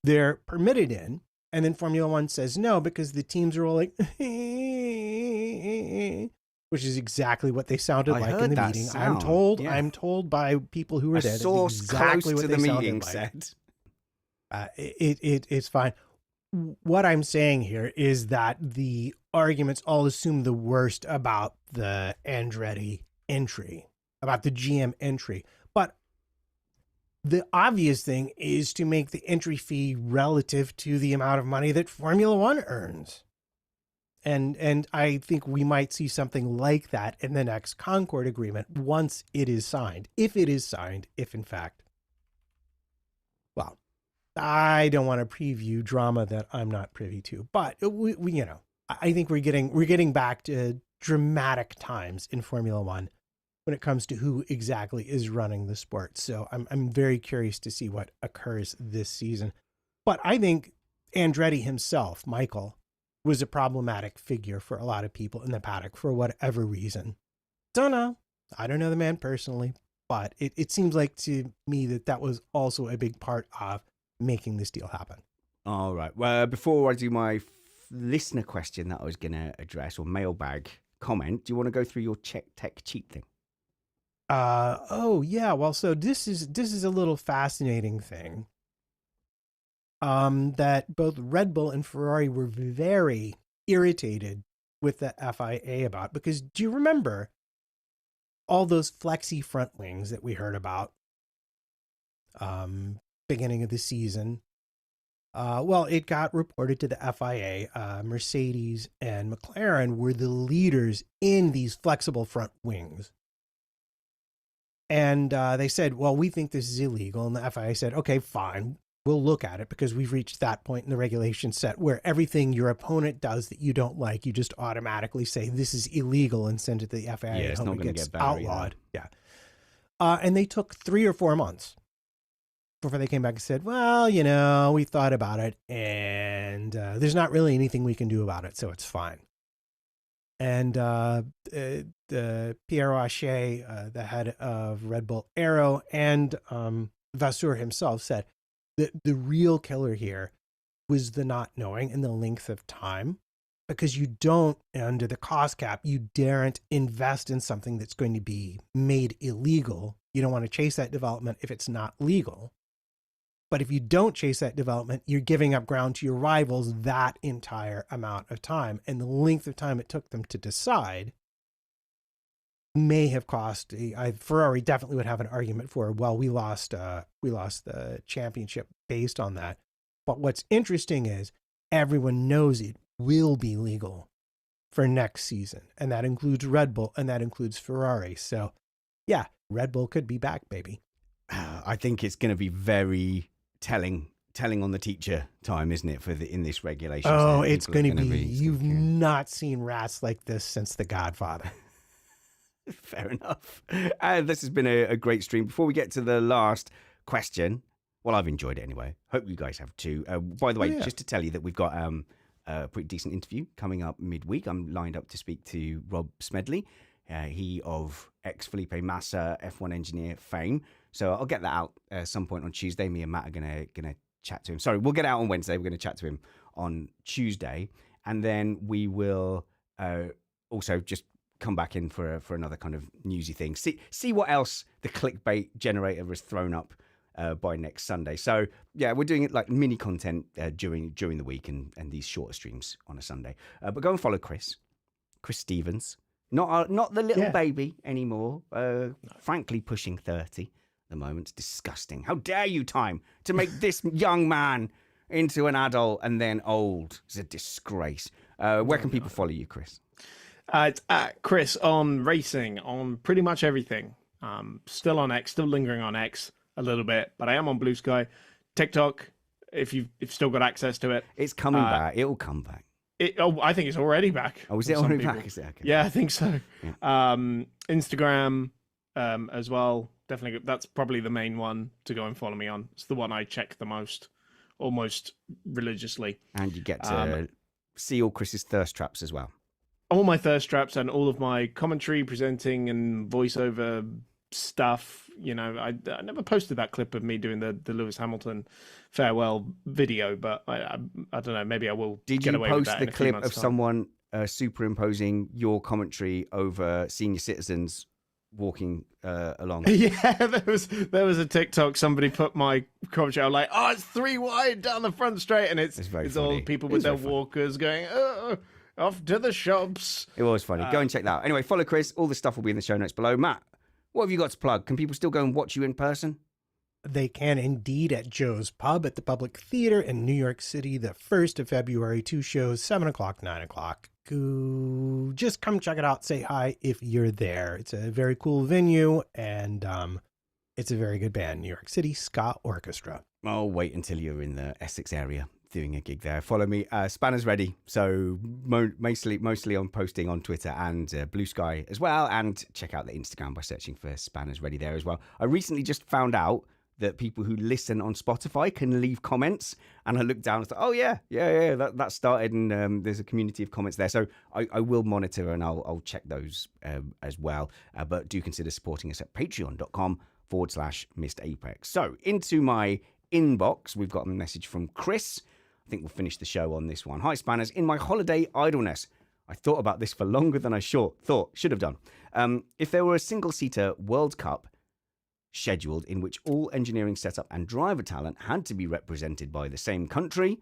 B: They're permitted in. And then Formula One says no because the teams are all like, which is exactly what they sounded like in the meeting.
A: Sound.
B: I'm told by people who were there.
A: A source
B: exactly
A: close
B: what
A: to
B: they
A: the meeting
B: like.
A: said.
B: It's fine. What I'm saying here is that the arguments all assume the worst about the Andretti entry, about the GM entry. But the obvious thing is to make the entry fee relative to the amount of money that Formula One earns. And I think we might see something like that in the next Concord agreement once it is signed. If it is signed, if in fact, well, I don't want to preview drama that I'm not privy to, but we you know, I think we're getting back to dramatic times in Formula One when it comes to who exactly is running the sport. So I'm very curious to see what occurs this season. But I think Andretti himself, Michael, was a problematic figure for a lot of people in the paddock for whatever reason. Don't know. I don't know the man personally, but it seems like to me that was also a big part of making this deal happen.
A: All right. Well, before I do my listener question that I was going to address, or mailbag comment, do you want to go through your check tech cheat thing?
B: Oh yeah. Well, so this is a little fascinating thing. That both Red Bull and Ferrari were very irritated with the FIA about, because do you remember all those flexi front wings that we heard about beginning of the season? Well, it got reported to the FIA. Mercedes and McLaren were the leaders in these flexible front wings. And they said, well, we think this is illegal. And the FIA said, okay, fine. We'll look at it because we've reached that point in the regulation set where everything your opponent does that you don't like, you just automatically say this is illegal and send it to the FIA.
A: Yeah, it's not going to get
B: outlawed. Yeah. And they took 3 or 4 months before they came back and said, well, you know, we thought about it and there's not really anything we can do about it. So it's fine. And the Pierre Rocher, the head of Red Bull Aero, and Vasseur himself said, the real killer here was the not knowing and the length of time, because you don't, under the cost cap, you daren't invest in something that's going to be made illegal. You don't want to chase that development if it's not legal. But if you don't chase that development, you're giving up ground to your rivals that entire amount of time. And the length of time it took them to decide may have cost. Ferrari definitely would have an argument for, well, we lost the championship based on that. But what's interesting is everyone knows it will be legal for next season, and that includes Red Bull and that includes Ferrari. So, yeah, Red Bull could be back, baby.
A: I think it's going to be very telling on the teacher time, isn't it, in this regulation?
B: Oh, it's going to be. You've not seen rats like this since The Godfather.
A: Fair enough. This has been a great stream. Before we get to the last question, well, I've enjoyed it anyway. Hope you guys have too. By the way, just to tell you that we've got a pretty decent interview coming up midweek. I'm lined up to speak to Rob Smedley, he of ex-Felipe Massa F1 engineer fame. So I'll get that out at some point on Tuesday. Me and Matt are gonna chat to him. Sorry, we'll get it out on Wednesday. We're going to chat to him on Tuesday. And then we will also just come back in for another kind of newsy thing. See what else the clickbait generator has thrown up by next Sunday. So yeah, we're doing it like mini content during the week and these shorter streams on a Sunday. But go and follow Chris Stevens. Not the little baby anymore. Frankly, pushing 30 at the moment. It's disgusting. How dare you, Time, to make this young man into an adult and then old? It's a disgrace. Where can people follow you, Chris?
C: It's at Chris on racing, on pretty much everything. Still on X, still lingering on X a little bit, but I am on Blue Sky, TikTok. If you've still got access to it,
A: it's coming back. It'll come back.
C: I think it's already back.
A: Oh, is it already back? Is it? Okay.
C: Yeah, I think so.
A: Yeah.
C: Instagram as well. Definitely, that's probably the main one to go and follow me on. It's the one I check the most, almost religiously.
A: And you get to see all Chris's thirst traps as well.
C: All my thirst traps and all of my commentary, presenting, and voiceover stuff. You know, I never posted that clip of me doing the Lewis Hamilton farewell video, but I don't know. Maybe I will.
A: Did
C: get
A: you
C: away with
A: post
C: that
A: the clip of someone superimposing your commentary over senior citizens walking along?
C: Yeah, there was a TikTok. Somebody put my commentary. I'm like, oh, it's 3 wide down the front straight, and it's all people with their walkers going, oh, off to the shops.
A: It was funny. Go and check that out. Anyway, follow Chris. All the stuff will be in the show notes below. Matt, what have you got to plug? Can people still go and watch you in person?
B: They can indeed at Joe's Pub at the Public Theater in New York City, the 1st of February. 2 shows, 7 o'clock, 9 o'clock. Just come check it out. Say hi if you're there. It's a very cool venue, and it's a very good band, New York City Ska Orchestra.
A: I'll wait until you're in the Essex area doing a gig there. Follow me, Spanner's Ready. So mostly on posting on Twitter and Blue Sky as well. And check out the Instagram by searching for Spanner's Ready there as well. I recently just found out that people who listen on Spotify can leave comments. And I looked down and thought, oh, yeah, that started. And there's a community of comments there. So I will monitor and I'll check those as well. But do consider supporting us at patreon.com/MrApex. So into my inbox, we've got a message from Chris. I think we'll finish the show on this one. Hi, Spanners. In my holiday idleness, I thought about this for longer than I should have done. If there were a single-seater World Cup scheduled in which all engineering setup and driver talent had to be represented by the same country,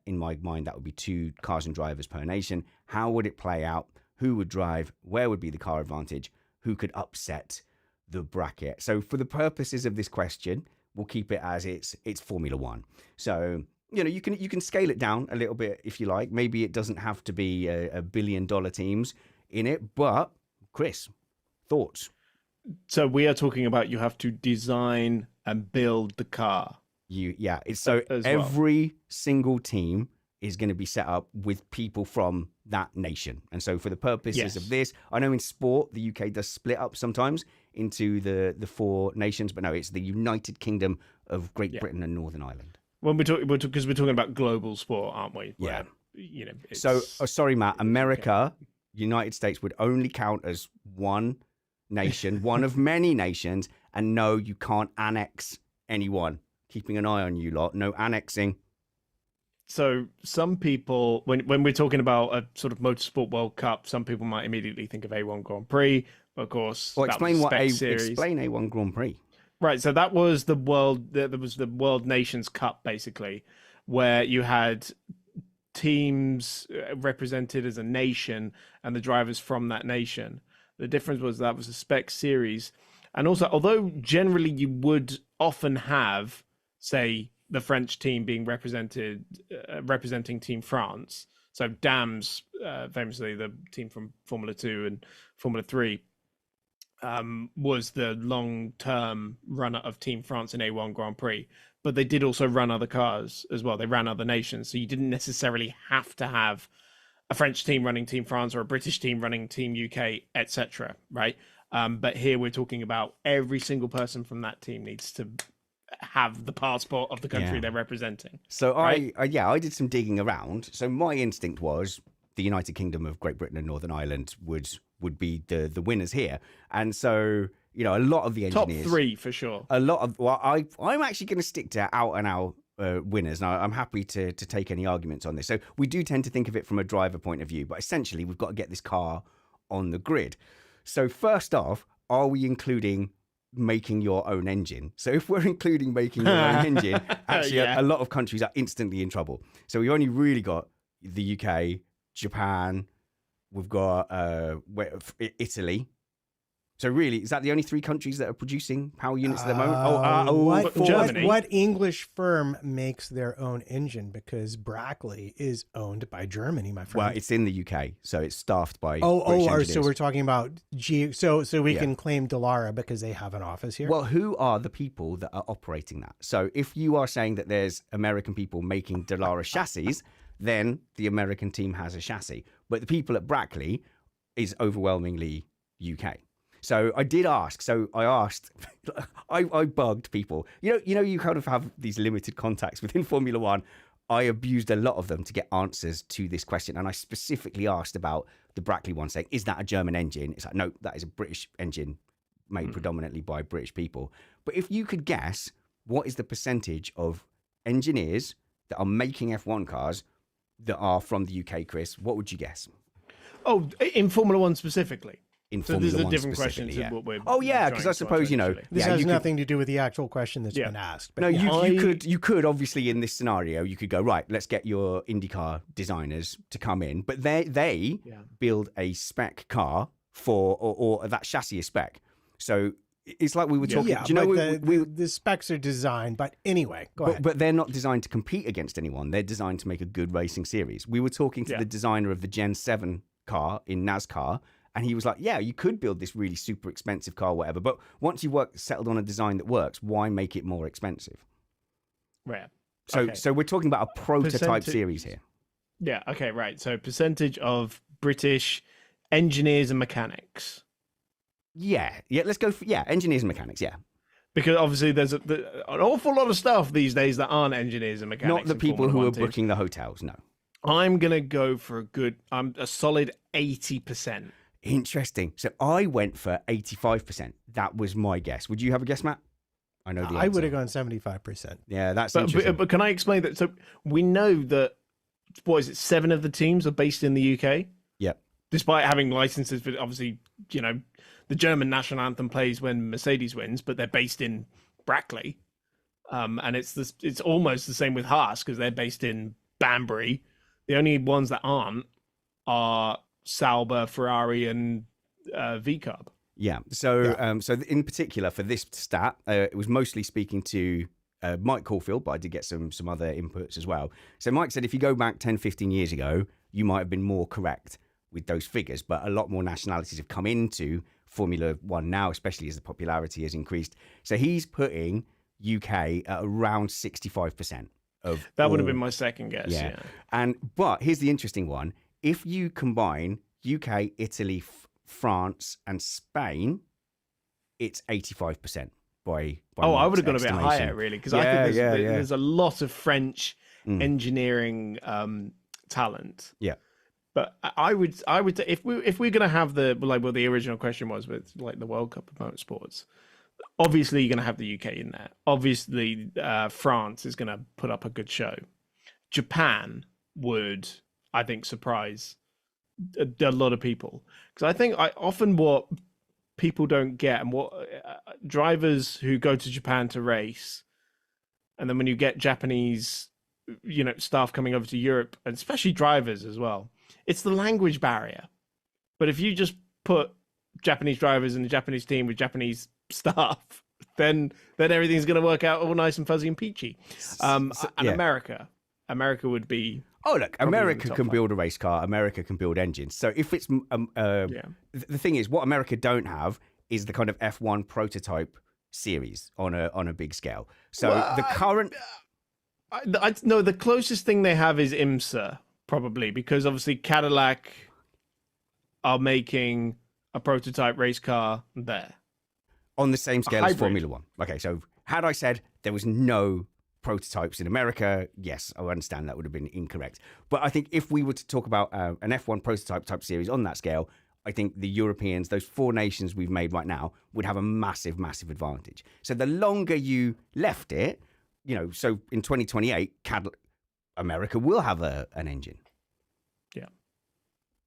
A: in my mind, that would be 2 cars and drivers per nation. How would it play out? Who would drive? Where would be the car advantage? Who could upset the bracket? So for the purposes of this question, we'll keep it as it's Formula One. So, you know, you can scale it down a little bit if you like. Maybe it doesn't have to be a $1 billion teams in it. But Chris, thoughts?
C: So we are talking about you have to design and build the car.
A: Every single team is going to be set up with people from that nation. And so for the purposes of this, I know in sport, the UK does split up sometimes into the 4 nations, but no, it's the United Kingdom of Great Britain and Northern Ireland.
C: When because we're talking about global sport, aren't we?
A: Yeah.
C: You know.
A: So, sorry, Matt, America, United States would only count as one nation, one of many nations. And no, you can't annex anyone. Keeping an eye on you lot. No annexing.
C: So some people, when we're talking about a sort of Motorsport World Cup, some people might immediately think of A1 Grand Prix. Of course,
A: well, explain A1 Grand Prix.
C: Right, so that was the World Nations Cup, basically, where you had teams represented as a nation and the drivers from that nation. The difference was that was a spec series. And also, although generally you would often have, say, the French team being representing Team France, so Dams, famously the team from Formula 2 and Formula 3, was the long-term runner of Team France in A1 Grand Prix, but they did also run other cars as well. They ran other nations, so you didn't necessarily have to have a French team running Team France or a British team running Team UK, etc. Right? But here we're talking about every single person from that team needs to have the passport of the country they're representing.
A: So right? I did some digging around. So my instinct was the United Kingdom of Great Britain and Northern Ireland would be the winners here. And so, you know, a lot of the engineers...
C: Top 3 for sure.
A: I'm actually going to stick to out and out winners. Now, I'm happy to take any arguments on this. So we do tend to think of it from a driver point of view, but essentially we've got to get this car on the grid. So first off, are we including making your own engine? So if we're including making your own engine, actually a lot of countries are instantly in trouble. So we've only really got the UK, Japan, we've got Italy. So really, is that the only 3 countries that are producing power units at the moment?
C: Germany.
B: What English firm makes their own engine? Because Brackley is owned by Germany, my friend.
A: Well, it's in the UK, so it's staffed by British engineers.
B: So we're talking about so we can claim Dallara because they have an office here?
A: Well, who are the people that are operating that? So if you are saying that there's American people making Dallara chassis, then the American team has a chassis. But the people at Brackley is overwhelmingly UK. So I did ask. So I asked, I bugged people. You know, you kind of have these limited contacts within Formula One. I abused a lot of them to get answers to this question. And I specifically asked about the Brackley one, saying, is that a German engine? It's like, no, that is a British engine made predominantly by British people. But if you could guess, what is the percentage of engineers that are making F1 cars that are from the UK, Chris? What would you guess?
C: Oh, in Formula One specifically?
A: In
C: So
A: Formula
C: this is a
A: One
C: different question
A: specifically,
C: to what we're
A: Oh yeah, because I
C: trying to
A: suppose,
C: answer,
A: you know,
C: actually.
B: This
A: yeah,
B: has
A: you could-
B: nothing to do with the actual question that's been asked. But
A: No,
B: yeah.
A: you could obviously in this scenario, you could go, right, let's get your IndyCar designers to come in, but they build a spec car for, or that chassis is spec. So it's like we were talking,
B: Yeah,
A: do you know,
B: but the specs are designed. But anyway, go ahead.
A: But they're not designed to compete against anyone. They're designed to make a good racing series. We were talking to the designer of the Gen 7 car in NASCAR, and he was like, yeah, you could build this really super expensive car, whatever. But once you settled on a design that works, why make it more expensive?
C: Right.
A: So we're talking about a prototype series here.
C: Yeah. Okay. Right. So percentage of British engineers and mechanics.
A: Yeah. Let's go for engineers and mechanics. Yeah,
C: Because obviously there's an awful lot of stuff these days that aren't engineers and mechanics.
A: not the
C: in
A: people
C: Formula
A: who
C: One
A: are
C: teams.
A: booking the hotels. No.
C: I'm gonna go for a solid 80%.
A: Interesting. So I went for 85%. That was my guess. Would you have a guess, Matt? I know the answer.
B: I would have gone 75%.
A: Yeah, that's interesting.
C: But can I explain that? So we know that, what is it, 7 of the teams are based in the UK?
A: Yep.
C: Despite having licenses for, obviously, you know, the German national anthem plays when Mercedes wins, but they're based in Brackley. And it's almost the same with Haas because they're based in Banbury. The only ones that aren't are Sauber, Ferrari, and VCARB.
A: Yeah. So, so in particular for this stat, it was mostly speaking to Mike Caulfield, but I did get some other inputs as well. So Mike said if you go back 10, 15 years ago, you might have been more correct with those figures, but a lot more nationalities have come into Formula One now, especially as the popularity has increased. So he's putting UK at around 65% of
C: that would have been my second guess. Yeah.
A: But here's the interesting one. If you combine UK, Italy, France, and Spain, it's 85% by
C: I would have gone a bit
A: estimation.
C: higher, really, because I think there's a lot of French engineering talent.
A: Yeah.
C: But I would if we're gonna have the original question was with like the World Cup of Motorsports, obviously you're gonna have the UK in there. Obviously, France is gonna put up a good show. Japan would, I think, surprise a lot of people, because I think often what people don't get, and what drivers who go to Japan to race, and then when you get Japanese, you know, staff coming over to Europe, and especially drivers as well, it's the language barrier. But if you just put Japanese drivers in the Japanese team with Japanese staff, then everything's going to work out all nice and fuzzy and peachy. America would be.
A: Oh, look, America can build a race car. America can build engines. So if it's the thing is, what America don't have is the kind of F1 prototype series on a big scale. So the current,
C: no, the closest thing they have is IMSA, probably, because obviously Cadillac are making a prototype race car there
A: on the same scale as Formula One. Okay, so had I said there was no prototypes in America, yes, I understand that would have been incorrect. But I think if we were to talk about an F1 prototype type series on that scale, I think the Europeans, those 4 nations we've made right now, would have a massive, massive advantage. So the longer you left it, you know, so in 2028, America will have an engine.
C: Yeah.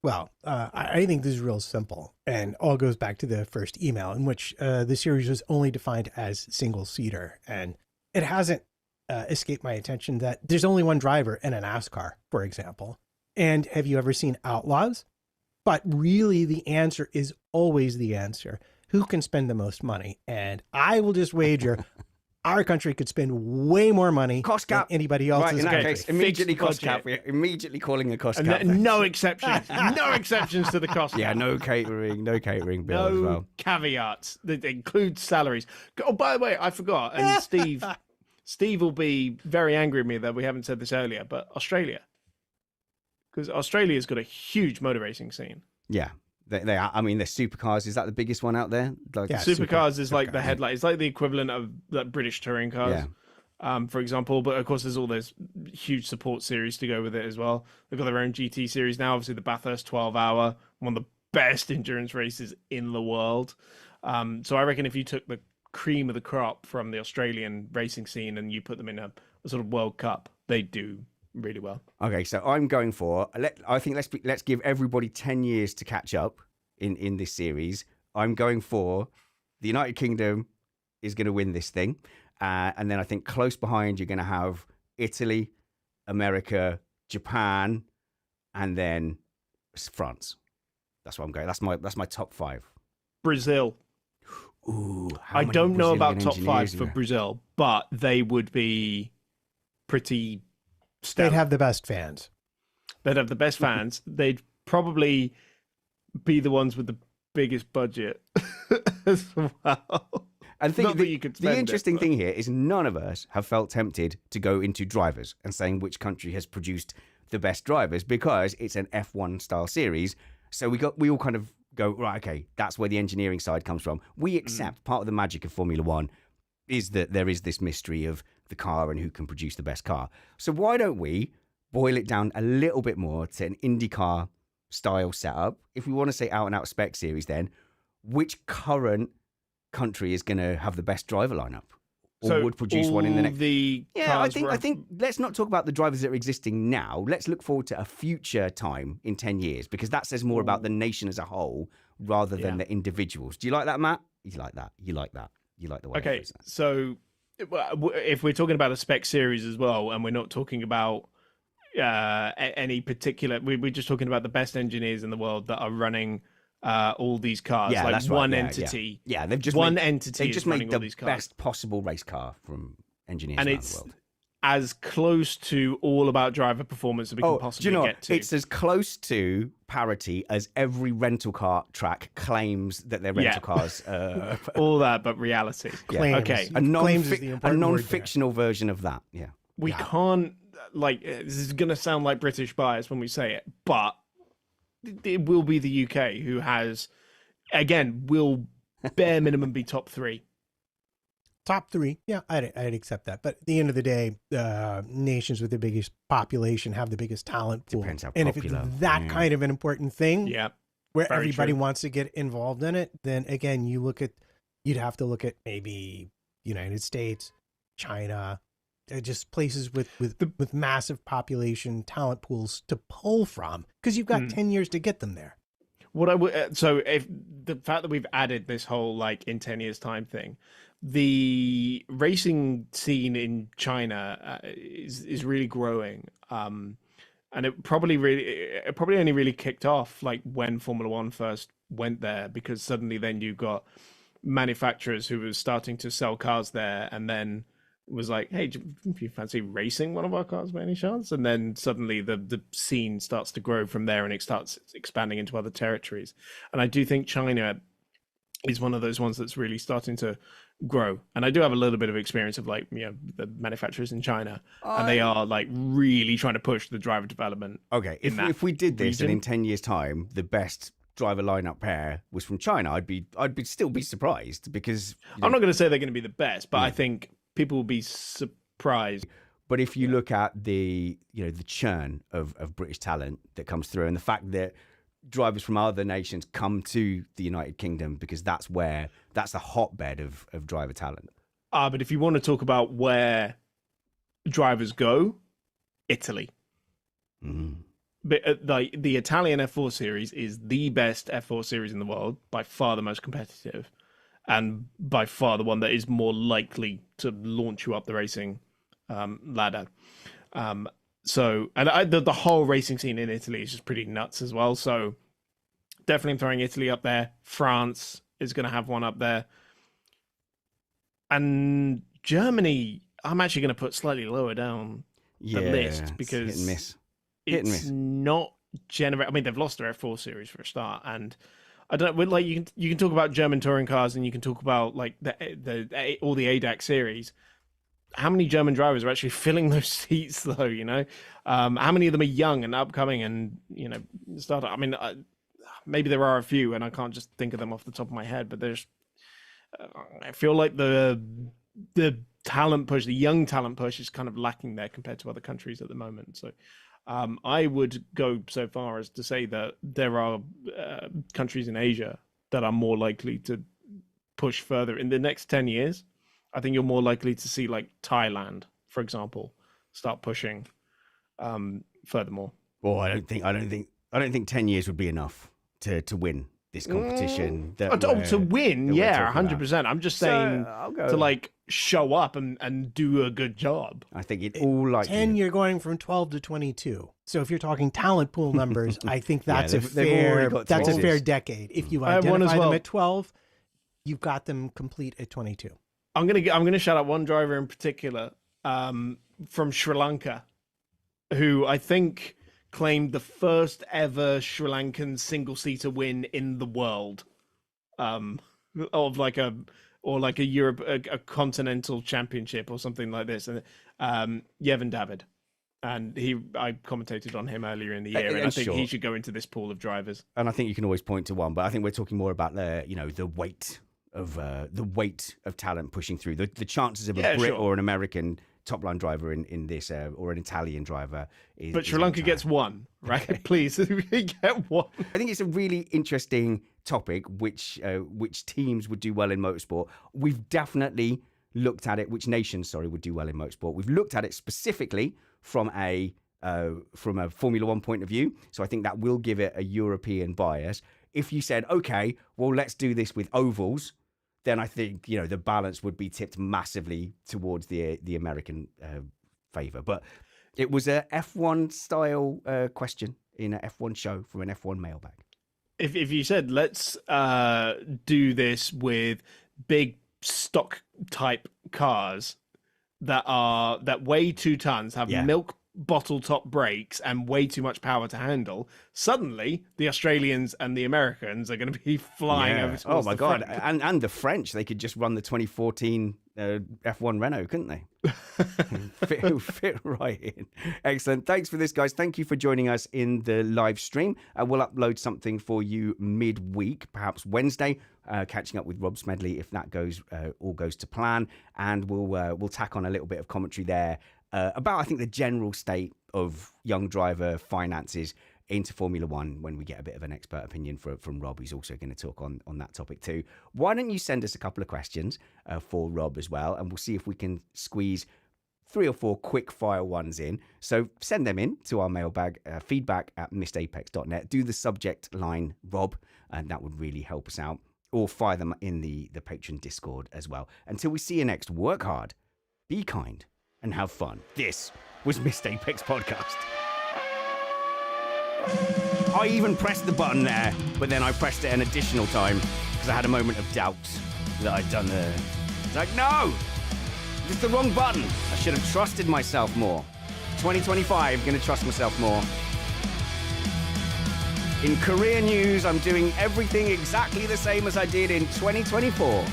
B: Well, I think this is real simple, and all goes back to the first email in which the series was only defined as single-seater, and it hasn't escaped my attention that there's only one driver in a NASCAR, for example. And have you ever seen Outlaws? But really, the answer is always the answer. Who can spend the most money? And I will just wager our country could spend way more money
A: cost cap
B: than anybody else's.
A: Right, in that
B: country.
A: case, immediately cost cap. We're immediately calling a cost cap.
C: No exceptions. No exceptions to the cost cap.
A: Yeah, no catering bill as well.
C: Caveats that include salaries. Oh, by the way, I forgot. And Steve will be very angry at me that we haven't said this earlier, but Australia. because Australia's got a huge motor racing scene.
A: Yeah. They are. I mean, their supercars, is that the biggest one out there? Like,
B: Yeah,
C: Supercars is like
B: supercars.
C: the headlight. It's like the equivalent of like British touring cars, for example. But of course, there's all those huge support series to go with it as well. They've got their own GT series now. Obviously, the Bathurst 12-hour, one of the best endurance races in the world. So I reckon if you took the cream of the crop from the Australian racing scene and you put them in a sort of World Cup, they do really well.
A: Okay, so I'm going for. I think let's give everybody 10 years to catch up in this series. I'm going for the United Kingdom is going to win this thing, and then I think close behind you're going to have Italy, America, Japan, and then France. That's what I'm going. That's my top 5.
C: Brazil.
A: Ooh,
C: I don't know about top
A: Brazilian
C: 5
A: engineers
C: for
A: are there?
C: Brazil, but they would be pretty stellar.
B: They'd have the best fans.
C: They'd have the best fans. They'd probably be the ones with the biggest budget as well.
A: I think
C: Not that you could spend
A: the interesting
C: it,
A: thing here is none of us have felt tempted to go into drivers and saying which country has produced the best drivers, because it's an F1 style series. So we all kind of go, right, okay, that's where the engineering side comes from. We accept part of the magic of Formula One is that there is this mystery of the car and who can produce the best car. So why don't we boil it down a little bit more to an IndyCar style setup? If we want to say out and out spec series, then which current country is going to have the best driver lineup, or
C: So
A: would produce one in the
C: all
A: next?
C: The
A: Yeah, I
C: cars
A: think let's not talk about the drivers that are existing now. Let's look forward to a future time in 10 years, because that says more about the nation as a whole rather than the individuals. Do you like that, Matt? You like that? You like that? You like the way?
C: Okay, so if we're talking about a spec series as well, and we're not talking about any particular, we're just talking about the best engineers in the world that are running all these cars,
A: Yeah,
C: like
A: that's right.
C: one
A: Yeah,
C: entity.
A: Yeah, they've just
C: one
A: made,
C: entity.
A: They
C: is
A: just
C: running
A: made
C: all
A: the
C: these cars.
A: best possible race car from engineers
C: And
A: around
C: it's
A: the world.
C: as close to all about driver performance that we can possibly
A: do you know
C: get to.
A: It's as close to parity as every rental car track claims that their rental cars.
C: all that, but reality.
B: Claims.
C: Okay,
B: Claims is the
A: a
B: important word there.
A: non-fictional version of that. Yeah.
C: we can't, like, this is going to sound like British bias when we say it, but it will be the UK who has, again, will bare minimum be top 3.
B: Top 3, yeah, I'd accept that. But at the end of the day, nations with the biggest population have the biggest talent pool.
A: Depends how
B: and if
A: popular.
B: it's that kind of an important thing,
C: Yeah.
B: where
C: very
B: everybody
C: true.
B: wants to get involved in it, then again, you'd have to look at maybe United States, China, just places with massive population talent pools to pull from, because you've got 10 years to get them there.
C: What I would, so if the fact that we've added this whole like in 10 years time thing, the racing scene in China is really growing. And it probably only really kicked off like when Formula One first went there, because suddenly then you got manufacturers who were starting to sell cars there, and then was like, hey, do you fancy racing one of our cars by any chance? And then suddenly the scene starts to grow from there, and it starts expanding into other territories. And I do think China is one of those ones that's really starting to grow. And I do have a little bit of experience of like, the manufacturers in China, and they are like really trying to push the driver development.
A: Okay, if we did this and in 10 years' time, the best driver lineup pair was from China, I'd still be surprised, because
C: I'm not going to say they're going to be the best, but I think people will be surprised.
A: But if you look at the the churn of British talent that comes through, and the fact that drivers from other nations come to the United Kingdom because that's the hotbed of driver talent.
C: But if you want to talk about where drivers go, Italy. But like the Italian F4 series is the best F4 series in the world, by far the most competitive, and by far the one that is more likely to launch you up the racing ladder. So, and the whole racing scene in Italy is just pretty nuts as well. So definitely throwing Italy up there. France is going to have one up there. And Germany, I'm actually going to put slightly lower down the list, because
A: hit and miss.
C: It's not I mean, they've lost their F4 series for a start, and I don't know. Like you can talk about German touring cars, and you can talk about like the all the ADAC series. how many German drivers are actually filling those seats, though? You know, how many of them are young and upcoming, and start? I mean, maybe there are a few, and I can't just think of them off the top of my head. But there's, I feel like the talent push, the young talent push, is kind of lacking there compared to other countries at the moment. So, I would go so far as to say that there are countries in Asia that are more likely to push further in the next 10 years. I think you're more likely to see like Thailand, for example, start pushing furthermore.
A: Well, I don't think 10 years would be enough to win this competition.
C: To win, yeah, 100%. I'm just saying to like show up and do a good job.
A: I think it all like
B: 10. You're going from 12 to 22. So if you're talking talent pool numbers, I think that's a fair decade. If you identify them at 12, you've got them complete at 22.
C: I'm gonna shout out one driver in particular from Sri Lanka, who I think claimed the first ever Sri Lankan single-seater win in the world, of like a Europe, a continental championship or something like this. And Yevon David, and I commentated on him earlier in the year, and I think he should go into this pool of drivers.
A: And I think you can always point to one, but I think we're talking more about the weight of talent pushing through, the chances of a Brit or an American top line driver in this or an Italian driver
C: but Sri Lanka gets one, right? Please, we get one.
A: I think it's a really interesting topic, which teams would do well in motorsport. We've definitely looked at it, which nations would do well in motorsport. We've looked at it specifically from a Formula One point of view, so I think that will give it a European bias. If you said, okay, well, let's do this with ovals, then I think the balance would be tipped massively towards the American favor. But it was a F1 style question in an F1 show from an F1 mailbag.
C: If you said let's do this with big stock type cars that weigh 2 tons, have milk bottle top brakes and way too much power to handle, suddenly the Australians and the Americans are going to be flying over towards
A: oh my god front. And the French, they could just run the 2014 F1 Renault, couldn't they? fit right in. Excellent. Thanks for this, guys. Thank you for joining us in the live stream. We'll upload something for you midweek, perhaps Wednesday, catching up with Rob Smedley if that all goes to plan, and we'll tack on a little bit of commentary there about, I think, the general state of young driver finances into Formula One when we get a bit of an expert opinion from Rob, who's also going to talk on that topic too. Why don't you send us a couple of questions for Rob as well, and we'll see if we can squeeze 3 or 4 quick fire ones in. So send them in to our mailbag, feedback@missedapex.net. Do the subject line Rob, and that would really help us out. Or fire them in the Patreon Discord as well. Until we see you next, work hard, be kind, and have fun. This was Missed Apex Podcast. I even pressed the button there, but then I pressed it an additional time because I had a moment of doubt that I'd done it's like, no! It's the wrong button. I should have trusted myself more. 2025, going to trust myself more. In career news, I'm doing everything exactly the same as I did in 2024.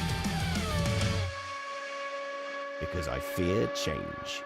A: Because I fear change.